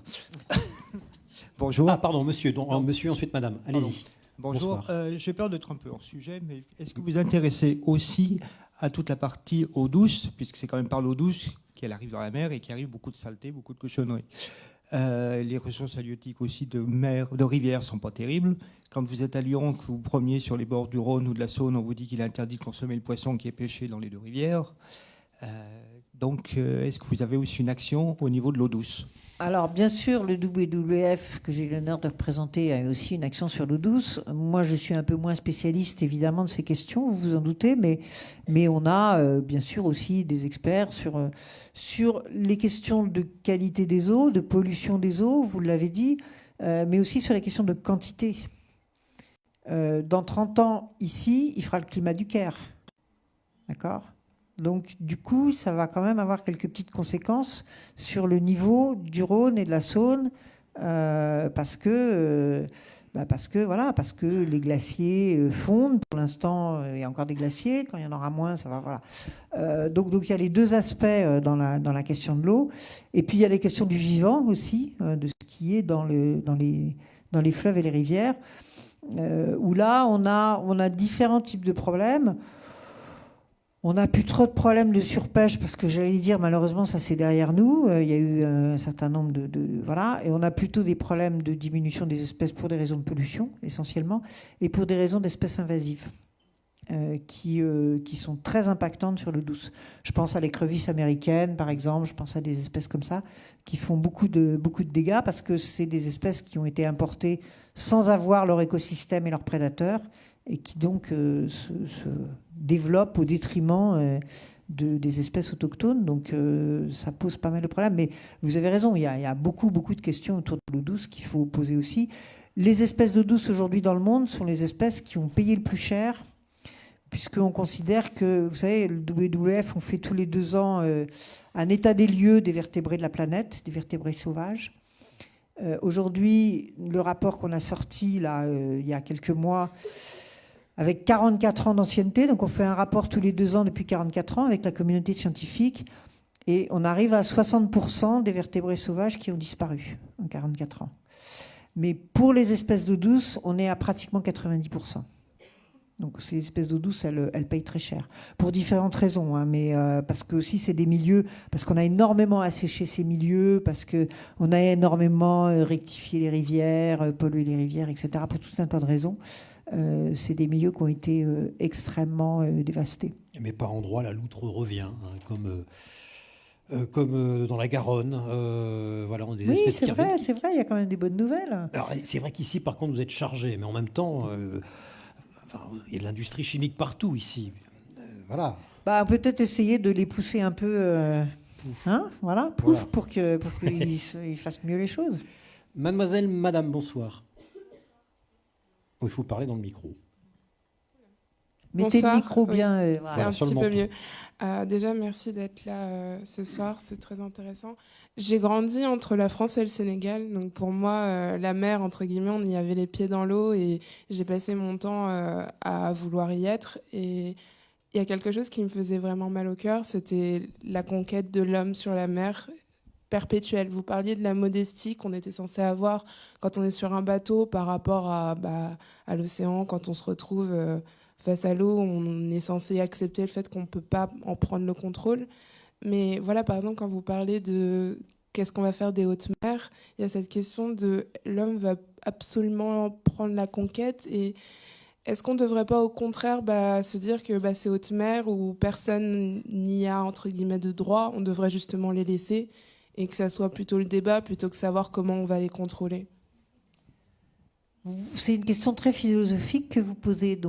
Bonjour. Ah, pardon, monsieur. Donc, monsieur, ensuite madame. Allez-y. Bonjour. J'ai peur d'être un peu hors sujet, mais est-ce que vous vous intéressez aussi à toute la partie eau douce, puisque c'est quand même par l'eau douce qu'elle arrive dans la mer et qui arrive beaucoup de saleté, beaucoup de cochonneries. Les ressources halieutiques aussi de mer, de rivières sont pas terribles. Quand vous êtes à Lyon, que vous promeniez sur les bords du Rhône ou de la Saône, on vous dit qu'il est interdit de consommer le poisson qui est pêché dans les deux rivières. Donc, est-ce que vous avez aussi une action au niveau de l'eau douce ? Alors, bien sûr, le WWF, que j'ai l'honneur de représenter, a aussi une action sur l'eau douce. Moi, je suis un peu moins spécialiste, évidemment, de ces questions, vous vous en doutez, mais on a, bien sûr, aussi des experts sur les questions de qualité des eaux, de pollution des eaux, vous l'avez dit, mais aussi sur la question de quantité. Dans 30 ans, ici, il fera le climat du Caire. D'accord ? Donc, du coup, ça va quand même avoir quelques petites conséquences sur le niveau du Rhône et de la Saône, parce que les glaciers fondent. Pour l'instant, il y a encore des glaciers. Quand il y en aura moins, ça va. Voilà. Donc, il y a les deux aspects dans la question de l'eau. Et puis, il y a les questions du vivant aussi, de ce qui est dans les fleuves et les rivières, où là, on a différents types de problèmes. On n'a plus trop de problèmes de surpêche parce que j'allais dire, malheureusement, ça c'est derrière nous. Il y a eu un certain nombre voilà. Et on a plutôt des problèmes de diminution des espèces pour des raisons de pollution, essentiellement, et pour des raisons d'espèces invasives qui sont très impactantes sur l'eau douce. Je pense à l'écrevisse américaine, par exemple. Je pense à des espèces comme ça qui font beaucoup de dégâts parce que c'est des espèces qui ont été importées sans avoir leur écosystème et leurs prédateurs et qui donc se développent au détriment des espèces autochtones. Donc ça pose pas mal de problèmes. Mais vous avez raison, il y a beaucoup de questions autour de l'eau douce qu'il faut poser aussi. Les espèces d'eau douce aujourd'hui dans le monde sont les espèces qui ont payé le plus cher, puisqu'on considère que, vous savez, le WWF, on fait tous les 2 ans un état des lieux des vertébrés de la planète, des vertébrés sauvages. Aujourd'hui, le rapport qu'on a sorti là, il y a quelques mois, avec 44 ans d'ancienneté, donc on fait un rapport tous les 2 ans depuis 44 ans avec la communauté scientifique, et on arrive à 60% des vertébrés sauvages qui ont disparu en 44 ans. Mais pour les espèces d'eau douce, on est à pratiquement 90%. Donc ces espèces d'eau douce, elles payent très cher. Pour différentes raisons, hein, mais parce que aussi c'est des milieux, parce qu'on a énormément asséché ces milieux, parce qu'on a énormément rectifié les rivières, pollué les rivières, etc. Pour tout un tas de raisons. C'est des milieux qui ont été extrêmement dévastés. Mais par endroits, la loutre revient, hein, comme dans la Garonne. Voilà, on a des espèces c'est vrai, il y a quand même des bonnes nouvelles. Alors, c'est vrai qu'ici, par contre, vous êtes chargés, mais en même temps, il y a de l'industrie chimique partout ici. Voilà. Bah, peut-être essayer de les pousser un peu, voilà. Pour qu'ils fassent mieux les choses. Mademoiselle, madame, bonsoir. Il faut parler dans le micro. Mettez le micro bien. Oui. Voilà. C'est un petit peu mieux. Déjà, merci d'être là ce soir. C'est très intéressant. J'ai grandi entre la France et le Sénégal. Donc, pour moi, la mer, entre guillemets, on y avait les pieds dans l'eau. Et j'ai passé mon temps à vouloir y être. Et il y a quelque chose qui me faisait vraiment mal au cœur. C'était la conquête de l'homme sur la mer perpétuelle. Vous parliez de la modestie qu'on était censé avoir quand on est sur un bateau par rapport à l'océan, quand on se retrouve face à l'eau, on est censé accepter le fait qu'on ne peut pas en prendre le contrôle. Mais voilà, par exemple, quand vous parlez de qu'est-ce qu'on va faire des hautes mers, il y a cette question de l'homme va absolument prendre la conquête. Et est-ce qu'on ne devrait pas au contraire se dire que ces hautes mers où personne n'y a entre guillemets de droit, on devrait justement les laisser et que ça soit plutôt le débat plutôt que savoir comment on va les contrôler? C'est une question très philosophique que vous posez.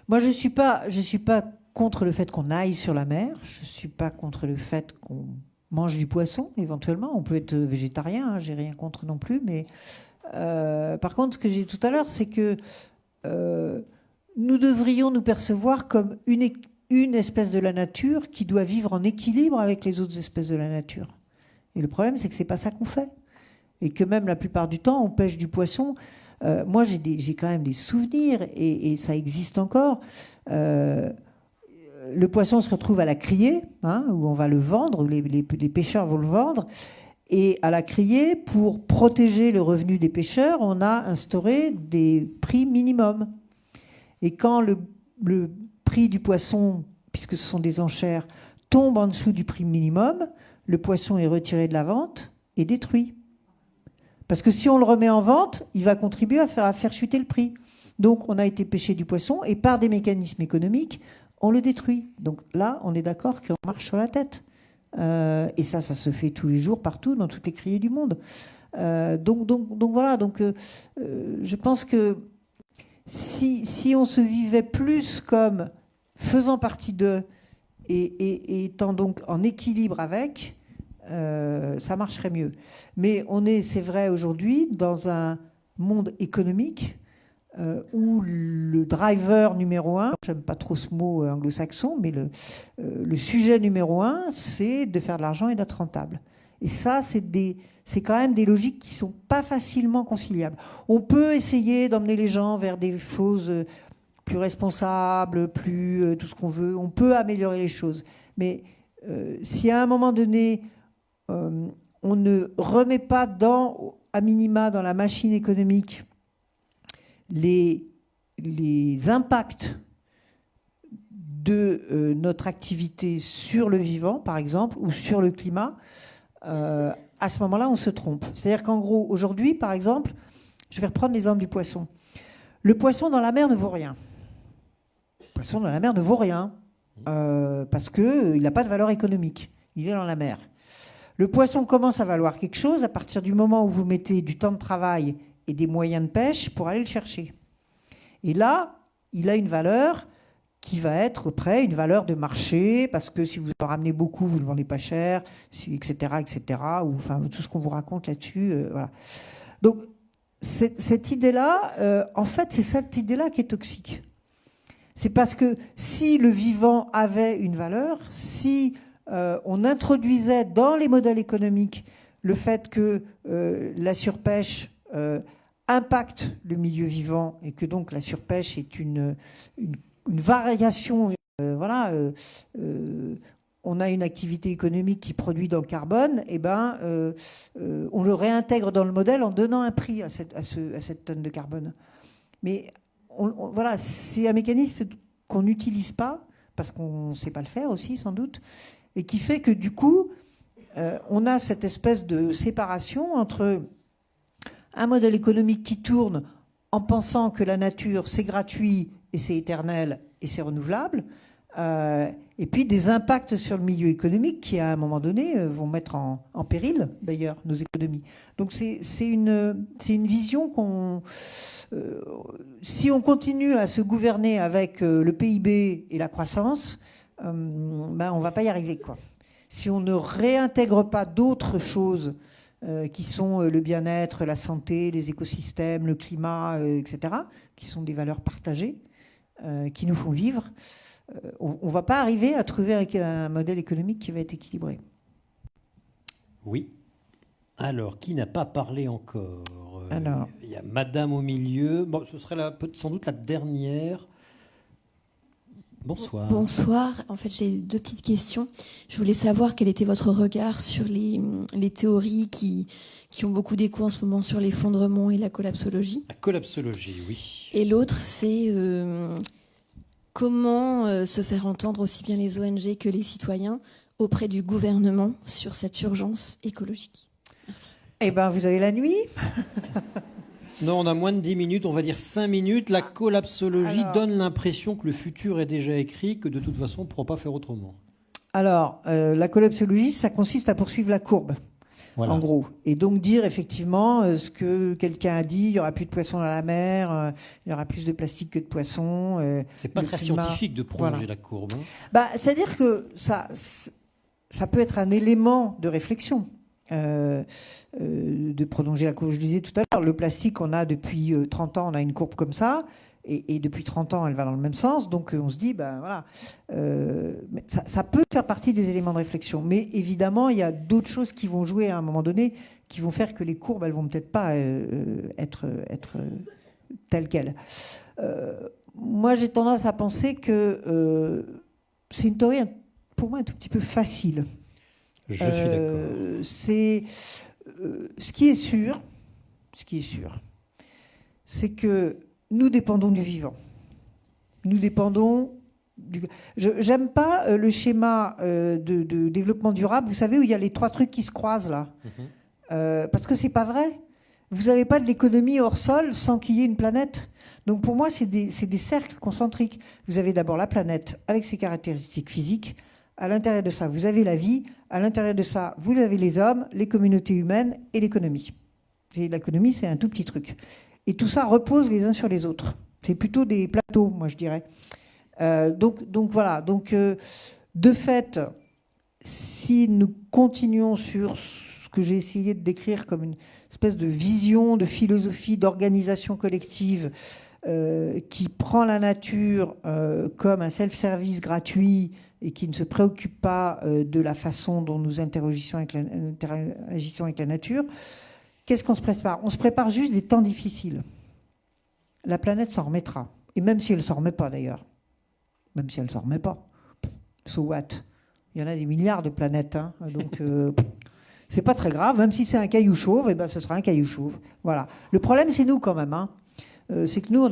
Moi, je suis pas contre le fait qu'on aille sur la mer. Je suis pas contre le fait qu'on mange du poisson, éventuellement. On peut être végétarien, hein, j'ai rien contre non plus. Mais par contre, ce que j'ai dit tout à l'heure, c'est que nous devrions nous percevoir comme une espèce de la nature qui doit vivre en équilibre avec les autres espèces de la nature. Et le problème, c'est que c'est pas ça qu'on fait. Et que même la plupart du temps, on pêche du poisson. Moi, j'ai quand même des souvenirs, et ça existe encore. Le poisson se retrouve à la criée, où on va le vendre, où les pêcheurs vont le vendre. Et à la criée, pour protéger le revenu des pêcheurs, on a instauré des prix minimums. Et quand le prix du poisson, puisque ce sont des enchères, tombe en dessous du prix minimum, le poisson est retiré de la vente et détruit. Parce que si on le remet en vente, il va contribuer à faire chuter le prix. Donc on a été pêcher du poisson et par des mécanismes économiques, on le détruit. Donc là, on est d'accord qu'on marche sur la tête. Et ça se fait tous les jours, partout, dans toutes les criées du monde. Donc voilà, je pense que si on se vivait plus comme faisant partie d'eux et étant donc en équilibre avec, ça marcherait mieux. Mais on est, c'est vrai, aujourd'hui, dans un monde économique où le driver numéro 1, j'aime pas trop ce mot anglo-saxon, mais le sujet numéro 1, c'est de faire de l'argent et d'être rentable. Et ça, c'est quand même des logiques qui sont pas facilement conciliables. On peut essayer d'emmener les gens vers des choses plus responsables, plus tout ce qu'on veut. On peut améliorer les choses. Mais si à un moment donné, on ne remet pas à minima dans la machine économique les impacts de notre activité sur le vivant, par exemple, ou sur le climat, à ce moment-là, on se trompe. C'est-à-dire qu'en gros, aujourd'hui, par exemple, je vais reprendre l'exemple du poisson. Le poisson dans la mer ne vaut rien. Le poisson dans la mer ne vaut rien parce qu'il n'a pas de valeur économique. Il est dans la mer. Le poisson commence à valoir quelque chose à partir du moment où vous mettez du temps de travail et des moyens de pêche pour aller le chercher. Et là, il a une valeur qui va être après une valeur de marché, parce que si vous en ramenez beaucoup, vous ne le vendez pas cher, etc., ou enfin tout ce qu'on vous raconte là-dessus. Voilà. Donc, cette idée-là, en fait, c'est cette idée-là qui est toxique. C'est parce que si le vivant avait une valeur, si on introduisait dans les modèles économiques le fait que la surpêche impacte le milieu vivant et que donc la surpêche est une variation, on a une activité économique qui produit dans le carbone, et on le réintègre dans le modèle en donnant un prix à cette tonne de carbone. Mais voilà, c'est un mécanisme qu'on n'utilise pas, parce qu'on ne sait pas le faire aussi, sans doute, et qui fait que du coup, on a cette espèce de séparation entre un modèle économique qui tourne en pensant que la nature, c'est gratuit et c'est éternel et c'est renouvelable, et puis des impacts sur le milieu économique qui, à un moment donné, vont mettre en péril, d'ailleurs, nos économies. Donc c'est une vision qu'on... si on continue à se gouverner avec le PIB et la croissance, on ne va pas y arriver, quoi. Si on ne réintègre pas d'autres choses qui sont le bien-être, la santé, les écosystèmes, le climat, etc., qui sont des valeurs partagées, qui nous font vivre, on ne va pas arriver à trouver un modèle économique qui va être équilibré. Oui. Alors, qui n'a pas parlé encore? Alors, il y a Madame au milieu. Bon, ce serait sans doute la dernière. Bonsoir. Bonsoir. En fait, j'ai deux petites questions. Je voulais savoir quel était votre regard sur les théories qui ont beaucoup d'écho en ce moment sur l'effondrement et la collapsologie. La collapsologie, oui. Et l'autre, c'est comment se faire entendre aussi bien les ONG que les citoyens auprès du gouvernement sur cette urgence écologique. Merci. Eh bien, vous avez la nuit. Non, on a moins de 10 minutes, on va dire 5 minutes. La collapsologie donne l'impression que le futur est déjà écrit, que de toute façon, on ne pourra pas faire autrement. Alors, la collapsologie, ça consiste à poursuivre la courbe, voilà, en gros. Et donc dire effectivement ce que quelqu'un a dit, il n'y aura plus de poissons dans la mer, il y aura plus de plastique que de poissons. C'est pas très scientifique de prolonger la courbe. Hein. C'est-à-dire que ça peut être un élément de réflexion. De prolonger la courbe. Je disais tout à l'heure, le plastique, on a depuis 30 ans, on a une courbe comme ça, et depuis 30 ans, elle va dans le même sens, donc on se dit, voilà, ça peut faire partie des éléments de réflexion, mais évidemment, il y a d'autres choses qui vont jouer à un moment donné, qui vont faire que les courbes, elles vont peut-être pas être telles quelles. Moi, j'ai tendance à penser que c'est une théorie, pour moi, un tout petit peu facile. Je suis d'accord. Ce qui est sûr, c'est que nous dépendons du vivant. Nous dépendons du... J'aime pas le schéma de développement durable, vous savez, où il y a les 3 trucs qui se croisent là. Parce que c'est pas vrai. Vous n'avez pas de l'économie hors sol sans qu'il y ait une planète. Donc pour moi, c'est des cercles concentriques. Vous avez d'abord la planète avec ses caractéristiques physiques. À l'intérieur de ça, vous avez la vie. À l'intérieur de ça, vous avez les hommes, les communautés humaines et l'économie. Et l'économie, c'est un tout petit truc. Et tout ça repose les uns sur les autres. C'est plutôt des plateaux, moi, je dirais. Donc voilà. Donc, de fait, si nous continuons sur ce que j'ai essayé de décrire comme une espèce de vision, de philosophie, d'organisation collective qui prend la nature comme un self-service gratuit et qui ne se préoccupe pas de la façon dont nous interagissons avec la nature, qu'est-ce qu'on se prépare? On se prépare juste des temps difficiles. La planète s'en remettra. Et même si elle ne s'en remet pas, d'ailleurs. Même si elle ne s'en remet pas. So what? Il y en a des milliards de planètes. Hein, donc, c'est pas très grave. Même si c'est un caillou chauve, eh ben, ce sera un caillou chauve. Voilà. Le problème, c'est nous, quand même. Hein. C'est que nous, on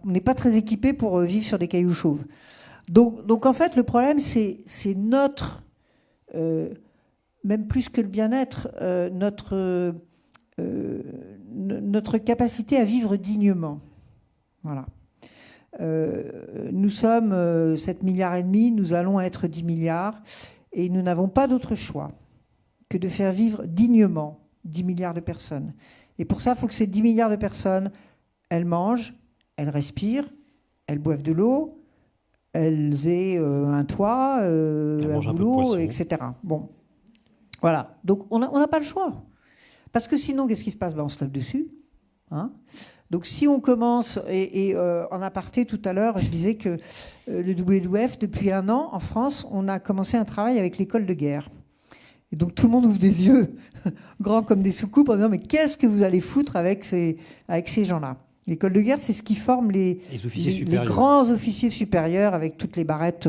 n'est pas très équipés pour vivre sur des cailloux chauves. Donc, en fait, le problème, c'est notre... même plus que le bien-être, notre capacité à vivre dignement. Voilà. Nous sommes 7,5 milliards, nous allons être 10 milliards, et nous n'avons pas d'autre choix que de faire vivre dignement 10 milliards de personnes. Et pour ça, il faut que ces 10 milliards de personnes, elles mangent, elles respirent, elles boivent de l'eau, elles aient un toit, un boulot, etc. Bon. Voilà. Donc, on n'a pas le choix. Parce que sinon, qu'est-ce qui se passe? On se lève dessus. Hein. Donc, si on commence, et en aparté tout à l'heure, je disais que le WWF, depuis 1 an, en France, on a commencé un travail avec l'école de guerre. Et donc, tout le monde ouvre des yeux, grands comme des soucoupes, en disant, mais qu'est-ce que vous allez foutre avec ces gens-là? L'école de guerre, c'est ce qui forme les grands officiers supérieurs avec toutes les barrettes.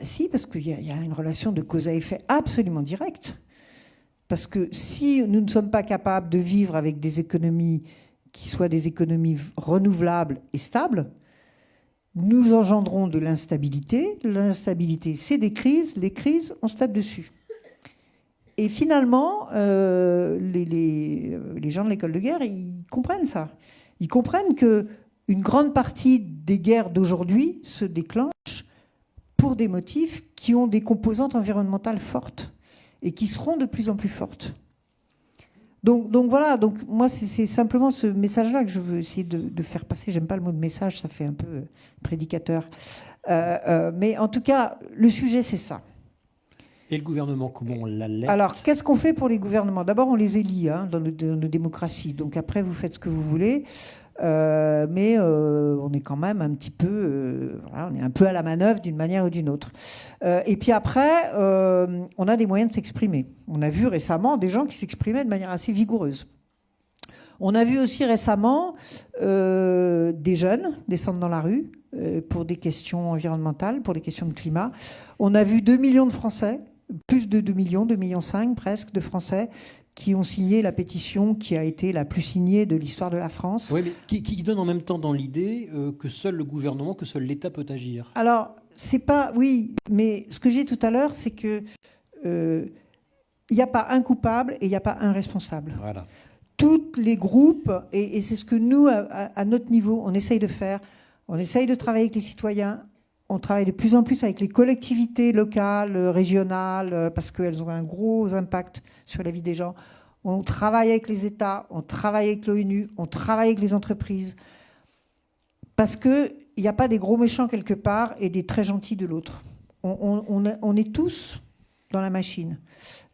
Si, parce qu'il y a une relation de cause à effet absolument directe. Parce que si nous ne sommes pas capables de vivre avec des économies qui soient des économies renouvelables et stables, nous engendrons de l'instabilité. L'instabilité, c'est des crises. Les crises, on se tape dessus. Et finalement, les gens de l'école de guerre, ils comprennent ça. Ils comprennent qu'une grande partie des guerres d'aujourd'hui se déclenchent pour des motifs qui ont des composantes environnementales fortes et qui seront de plus en plus fortes. Donc voilà, donc moi c'est simplement ce message-là que je veux essayer de faire passer. J'aime pas le mot de message, ça fait un peu prédicateur. Mais en tout cas, le sujet c'est ça. Et le gouvernement, comment on l'alerte? Alors, qu'est-ce qu'on fait pour les gouvernements? D'abord, on les élit dans nos démocraties. Donc après, vous faites ce que vous voulez. Mais on est quand même un petit peu... on est un peu à la manœuvre d'une manière ou d'une autre. Et puis après, on a des moyens de s'exprimer. On a vu récemment des gens qui s'exprimaient de manière assez vigoureuse. On a vu aussi récemment des jeunes descendre dans la rue pour des questions environnementales, pour des questions de climat. On a vu 2 millions de Français, plus de 2 millions, 2,5 millions presque de Français qui ont signé la pétition qui a été la plus signée de l'histoire de la France. Oui, mais qui donne en même temps dans l'idée que seul le gouvernement, que seul l'État peut agir. Alors, c'est pas... Oui, mais ce que j'ai dit tout à l'heure, c'est que il n'y a pas un coupable et il n'y a pas un responsable. Voilà. Tous les groupes, et c'est ce que nous, à notre niveau, on essaye de faire, on essaye de travailler avec les citoyens, on travaille de plus en plus avec les collectivités locales, régionales, parce qu'elles ont un gros impact sur la vie des gens. On travaille avec les États, on travaille avec l'ONU, on travaille avec les entreprises. Parce qu'il n'y a pas des gros méchants quelque part et des très gentils de l'autre. On est tous dans la machine.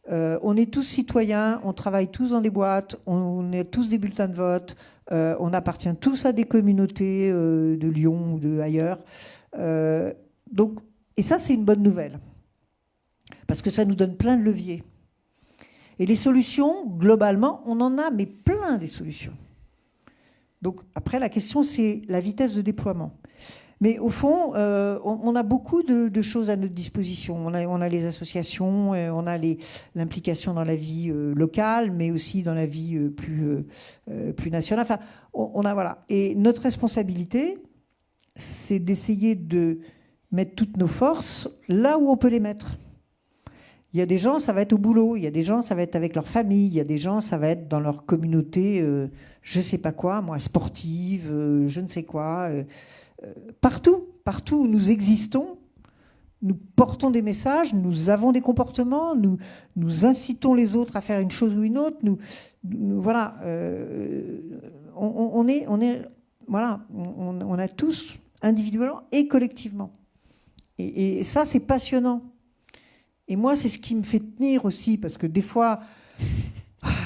On est tous citoyens, on travaille tous dans des boîtes, on est tous des bulletins de vote, on appartient tous à des communautés de Lyon ou de ailleurs. Et ça, c'est une bonne nouvelle. Parce que ça nous donne plein de leviers. Et les solutions, globalement, on en a, mais plein des solutions. Donc après, la question, c'est la vitesse de déploiement. Mais au fond, on a beaucoup de choses à notre disposition. On a les associations, on a l'implication dans la vie locale, mais aussi dans la vie plus nationale. Enfin, voilà. Et notre responsabilité, c'est d'essayer de mettre toutes nos forces là où on peut les mettre. Il y a des gens, ça va être au boulot. Il y a des gens, ça va être avec leur famille. Il y a des gens, ça va être dans leur communauté, je ne sais pas quoi, moi, sportive, je ne sais quoi. Partout où nous existons, nous portons des messages, nous avons des comportements, nous incitons les autres à faire une chose ou une autre. Voilà, on a tous individuellement et collectivement. Et ça, c'est passionnant. Et moi, c'est ce qui me fait tenir aussi, parce que des fois,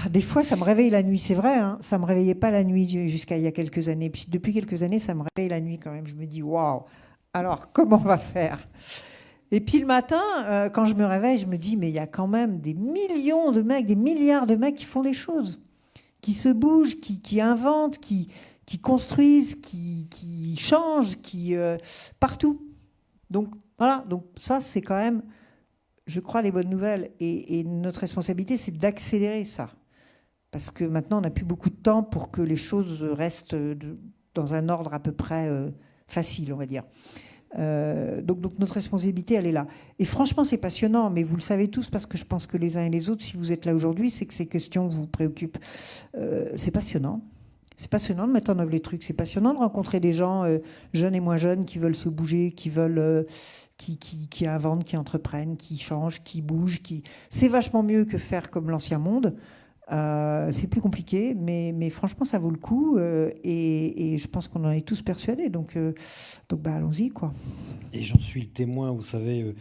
Des fois, ça me réveille la nuit, c'est vrai. Hein, ça me réveillait pas la nuit jusqu'à il y a quelques années. Puis depuis quelques années, ça me réveille la nuit quand même. Je me dis, waouh, alors comment on va faire? Et puis le matin, quand je me réveille, je me dis, mais il y a quand même des millions de mecs, des milliards de mecs qui font des choses, qui se bougent, qui inventent, qui construisent, qui changent, partout. Donc voilà, donc ça c'est quand même, je crois, les bonnes nouvelles. Et notre responsabilité, c'est d'accélérer ça. Parce que maintenant, on n'a plus beaucoup de temps pour que les choses restent dans un ordre à peu près facile, on va dire. Donc notre responsabilité, elle est là. Et franchement, c'est passionnant, mais vous le savez tous, parce que je pense que les uns et les autres, si vous êtes là aujourd'hui, c'est que ces questions vous préoccupent. C'est passionnant. C'est passionnant de mettre en œuvre les trucs. C'est passionnant de rencontrer des gens jeunes et moins jeunes qui veulent se bouger, qui veulent, qui inventent, qui entreprennent, qui changent, qui bougent. C'est vachement mieux que faire comme l'ancien monde. C'est plus compliqué, mais franchement, ça vaut le coup. Et je pense qu'on en est tous persuadés. Donc allons-y, quoi. Et j'en suis le témoin, vous savez.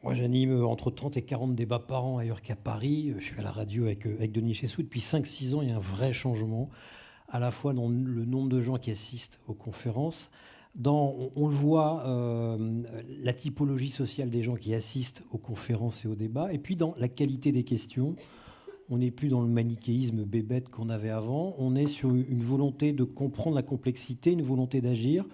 Moi, j'anime entre 30 et 40 débats par an ailleurs qu'à Paris. Je suis à la radio avec Denis Chessou. Depuis 5-6 ans, il y a un vrai changement, à la fois dans le nombre de gens qui assistent aux conférences, on le voit, la typologie sociale des gens qui assistent aux conférences et aux débats, et puis dans la qualité des questions. On n'est plus dans le manichéisme bébête qu'on avait avant. On est sur une volonté de comprendre la complexité, une volonté d'agir.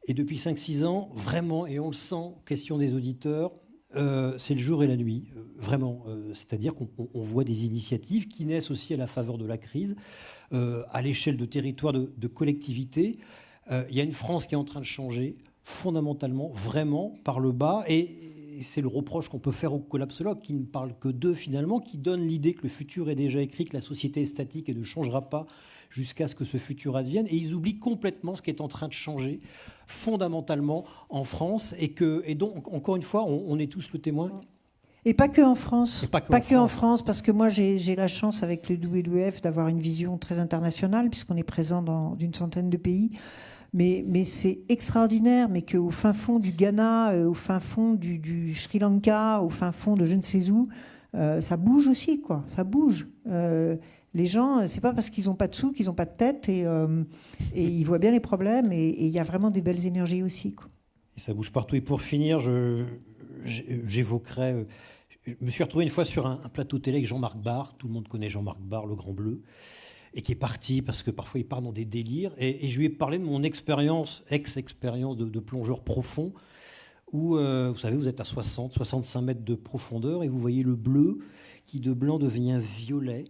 Et depuis 5-6 ans, vraiment, et on le sent, question des auditeurs, c'est le jour et la nuit, vraiment. C'est-à-dire qu'on voit des initiatives qui naissent aussi à la faveur de la crise, à l'échelle de territoires, de collectivités. Il y a une France qui est en train de changer fondamentalement, vraiment, par le bas. Et c'est le reproche qu'on peut faire aux collapsologues, qui ne parlent que d'eux finalement, qui donnent l'idée que le futur est déjà écrit, que la société est statique et ne changera pas jusqu'à ce que ce futur advienne. Et ils oublient complètement ce qui est en train de changer fondamentalement en France. Et donc, encore une fois, on est tous le témoin. Et pas que en France. Pas que en France, parce que moi, j'ai la chance avec le WWF d'avoir une vision très internationale, puisqu'on est présent dans une centaine de pays. Mais c'est extraordinaire, mais qu'au fin fond du Ghana, au fin fond du Sri Lanka, au fin fond de je ne sais où, ça bouge aussi, quoi. Ça bouge. Les gens, c'est pas parce qu'ils n'ont pas de sous qu'ils n'ont pas de tête, et ils voient bien les problèmes, et il y a vraiment des belles énergies aussi, quoi. Et ça bouge partout. Et pour finir, j'évoquerai... Je me suis retrouvé une fois sur un plateau télé avec Jean-Marc Barr. Tout le monde connaît Jean-Marc Barr, le Grand Bleu. Et qui est parti, parce que parfois il part dans des délires. Et je lui ai parlé de mon expérience, ex-expérience de plongeur profond, où, vous savez, vous êtes à 60, 65 mètres de profondeur, et vous voyez le bleu qui de blanc devient violet.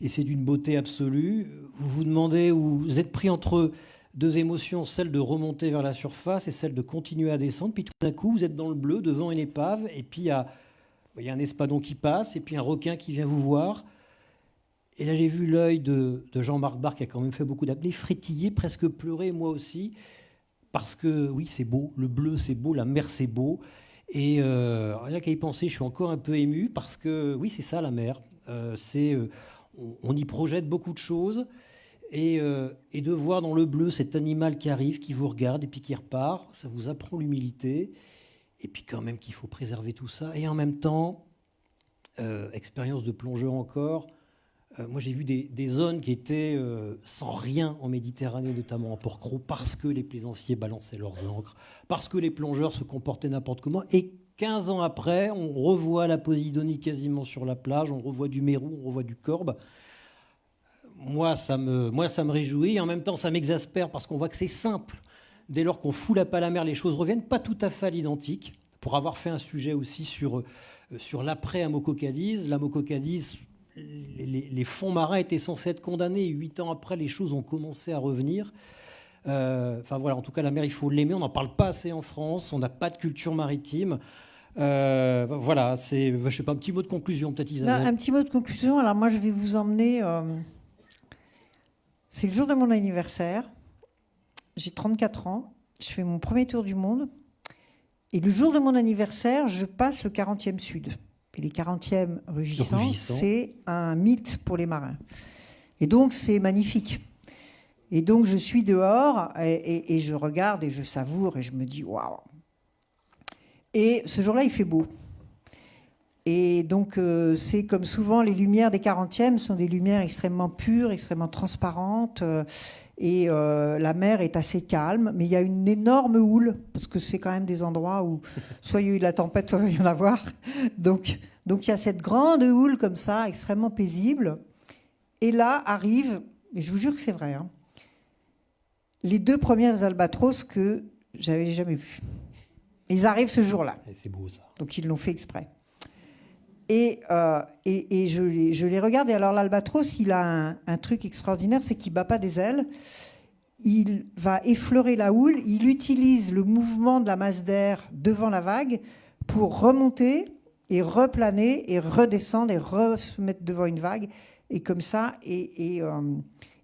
Et c'est d'une beauté absolue. Vous vous demandez, vous êtes pris entre deux émotions, celle de remonter vers la surface et celle de continuer à descendre. Puis tout d'un coup, vous êtes dans le bleu, devant une épave, et puis il y a un espadon qui passe, et puis un requin qui vient vous voir. Et là, j'ai vu l'œil de Jean-Marc Barr, qui a quand même fait beaucoup d'apnées, frétiller, presque pleurer, moi aussi. Parce que, oui, c'est beau. Le bleu, c'est beau. La mer, c'est beau. Et rien qu'à y penser, je suis encore un peu ému. Parce que, oui, c'est ça, la mer. On y projette beaucoup de choses. Et de voir dans le bleu cet animal qui arrive, qui vous regarde et puis qui repart, ça vous apprend l'humilité. Et puis quand même qu'il faut préserver tout ça. Et en même temps, expérience de plongeur encore... moi, j'ai vu des zones qui étaient sans rien en Méditerranée, notamment en Port-Cros, parce que les plaisanciers balançaient leurs ancres, parce que les plongeurs se comportaient n'importe comment. Et 15 ans après, on revoit la Posidonie quasiment sur la plage, on revoit du mérou, on revoit du corbe. Moi, ça me réjouit, et en même temps, ça m'exaspère, parce qu'on voit que c'est simple. Dès lors qu'on fout la palle à la mer, les choses reviennent pas tout à fait à l'identique. Pour avoir fait un sujet aussi sur l'après à Moko-Cadiz, la Moko-Cadiz... Les fonds marins étaient censés être condamnés. 8 ans après, les choses ont commencé à revenir. Enfin voilà, en tout cas, la mer, il faut l'aimer. On n'en parle pas assez en France. On n'a pas de culture maritime. Voilà, je sais pas, un petit mot de conclusion, peut-être, Isabelle. Un petit mot de conclusion. Alors moi, je vais vous emmener... c'est le jour de mon anniversaire. J'ai 34 ans. Je fais mon premier tour du monde. Et le jour de mon anniversaire, je passe le 40e sud. Et les 40e rugissants, c'est un mythe pour les marins. Et donc, c'est magnifique. Et donc, je suis dehors et je regarde et je savoure et je me dis « waouh ». Et ce jour-là, il fait beau. Et donc, c'est comme souvent, les lumières des 40e sont des lumières extrêmement pures, extrêmement transparentes. Et la mer est assez calme, mais il y a une énorme houle, parce que c'est quand même des endroits où soit il y a eu de la tempête, soit il va y en avoir. Donc il y a cette grande houle comme ça, extrêmement paisible. Et là arrivent, et je vous jure que c'est vrai, hein, les 2 premières albatros que j'avais jamais vues. Ils arrivent ce jour-là. Et c'est beau ça. Donc ils l'ont fait exprès. Et je les regarde. Et alors l'albatros, il a un truc extraordinaire, c'est qu'il ne bat pas des ailes. Il va effleurer la houle. Il utilise le mouvement de la masse d'air devant la vague pour remonter et replaner et redescendre et se mettre devant une vague. Et comme ça. Et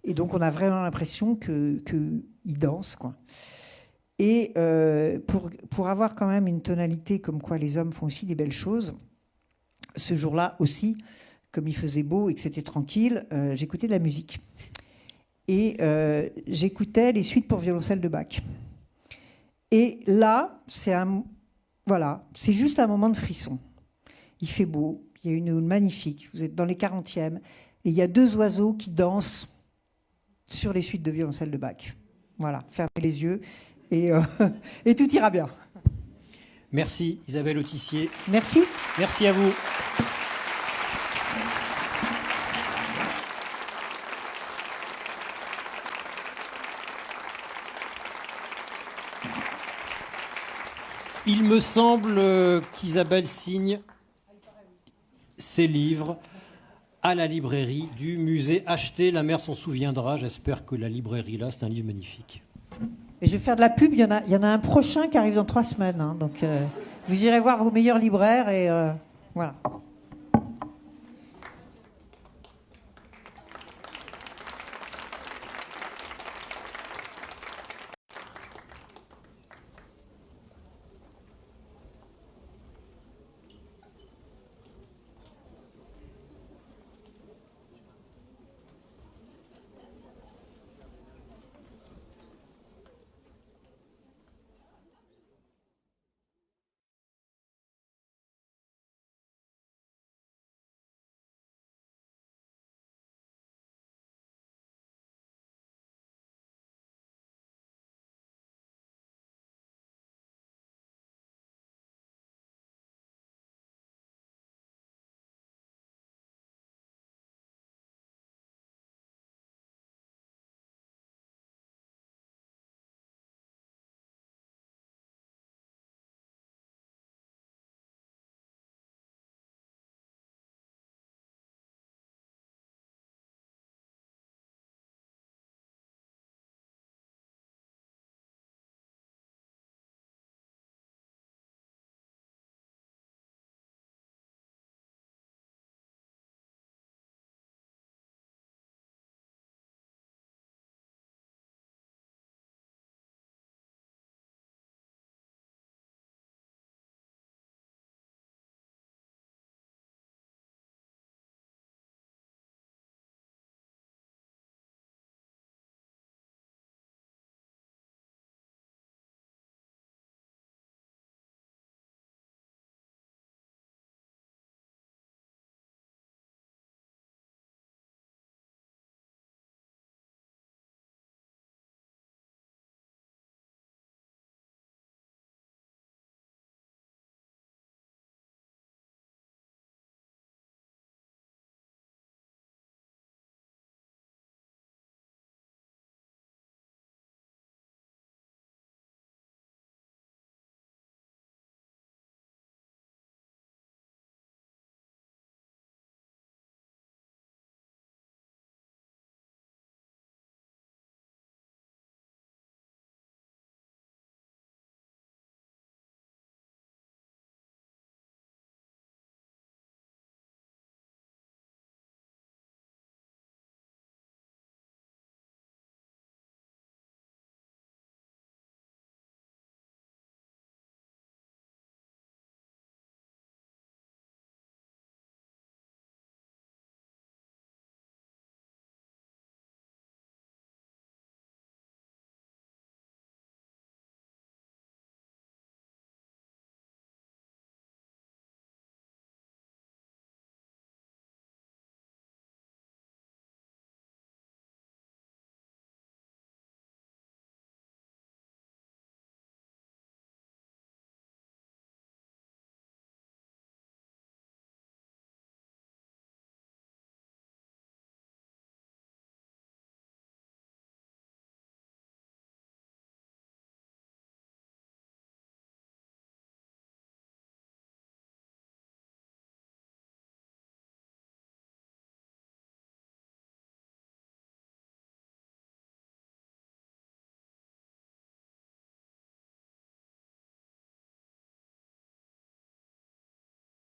donc on a vraiment l'impression qu'il danse, quoi. Et pour avoir quand même une tonalité comme quoi les hommes font aussi des belles choses, ce jour-là aussi, comme il faisait beau et que c'était tranquille, j'écoutais de la musique. Et j'écoutais les suites pour violoncelle de Bach. Et là, c'est juste un moment de frisson. Il fait beau, il y a une houle magnifique, vous êtes dans les 40e, et il y a 2 oiseaux qui dansent sur les suites de violoncelle de Bach. Voilà, fermez les yeux et tout ira bien. Merci Isabelle Autissier. Merci. Merci à vous. Il me semble qu'Isabelle signe ses livres à la librairie du musée Acheter. La mère s'en souviendra. J'espère que la librairie là, c'est un livre magnifique. Et je vais faire de la pub. Il y en a un prochain qui arrive dans 3 semaines. Hein, donc vous irez voir vos meilleurs libraires et voilà.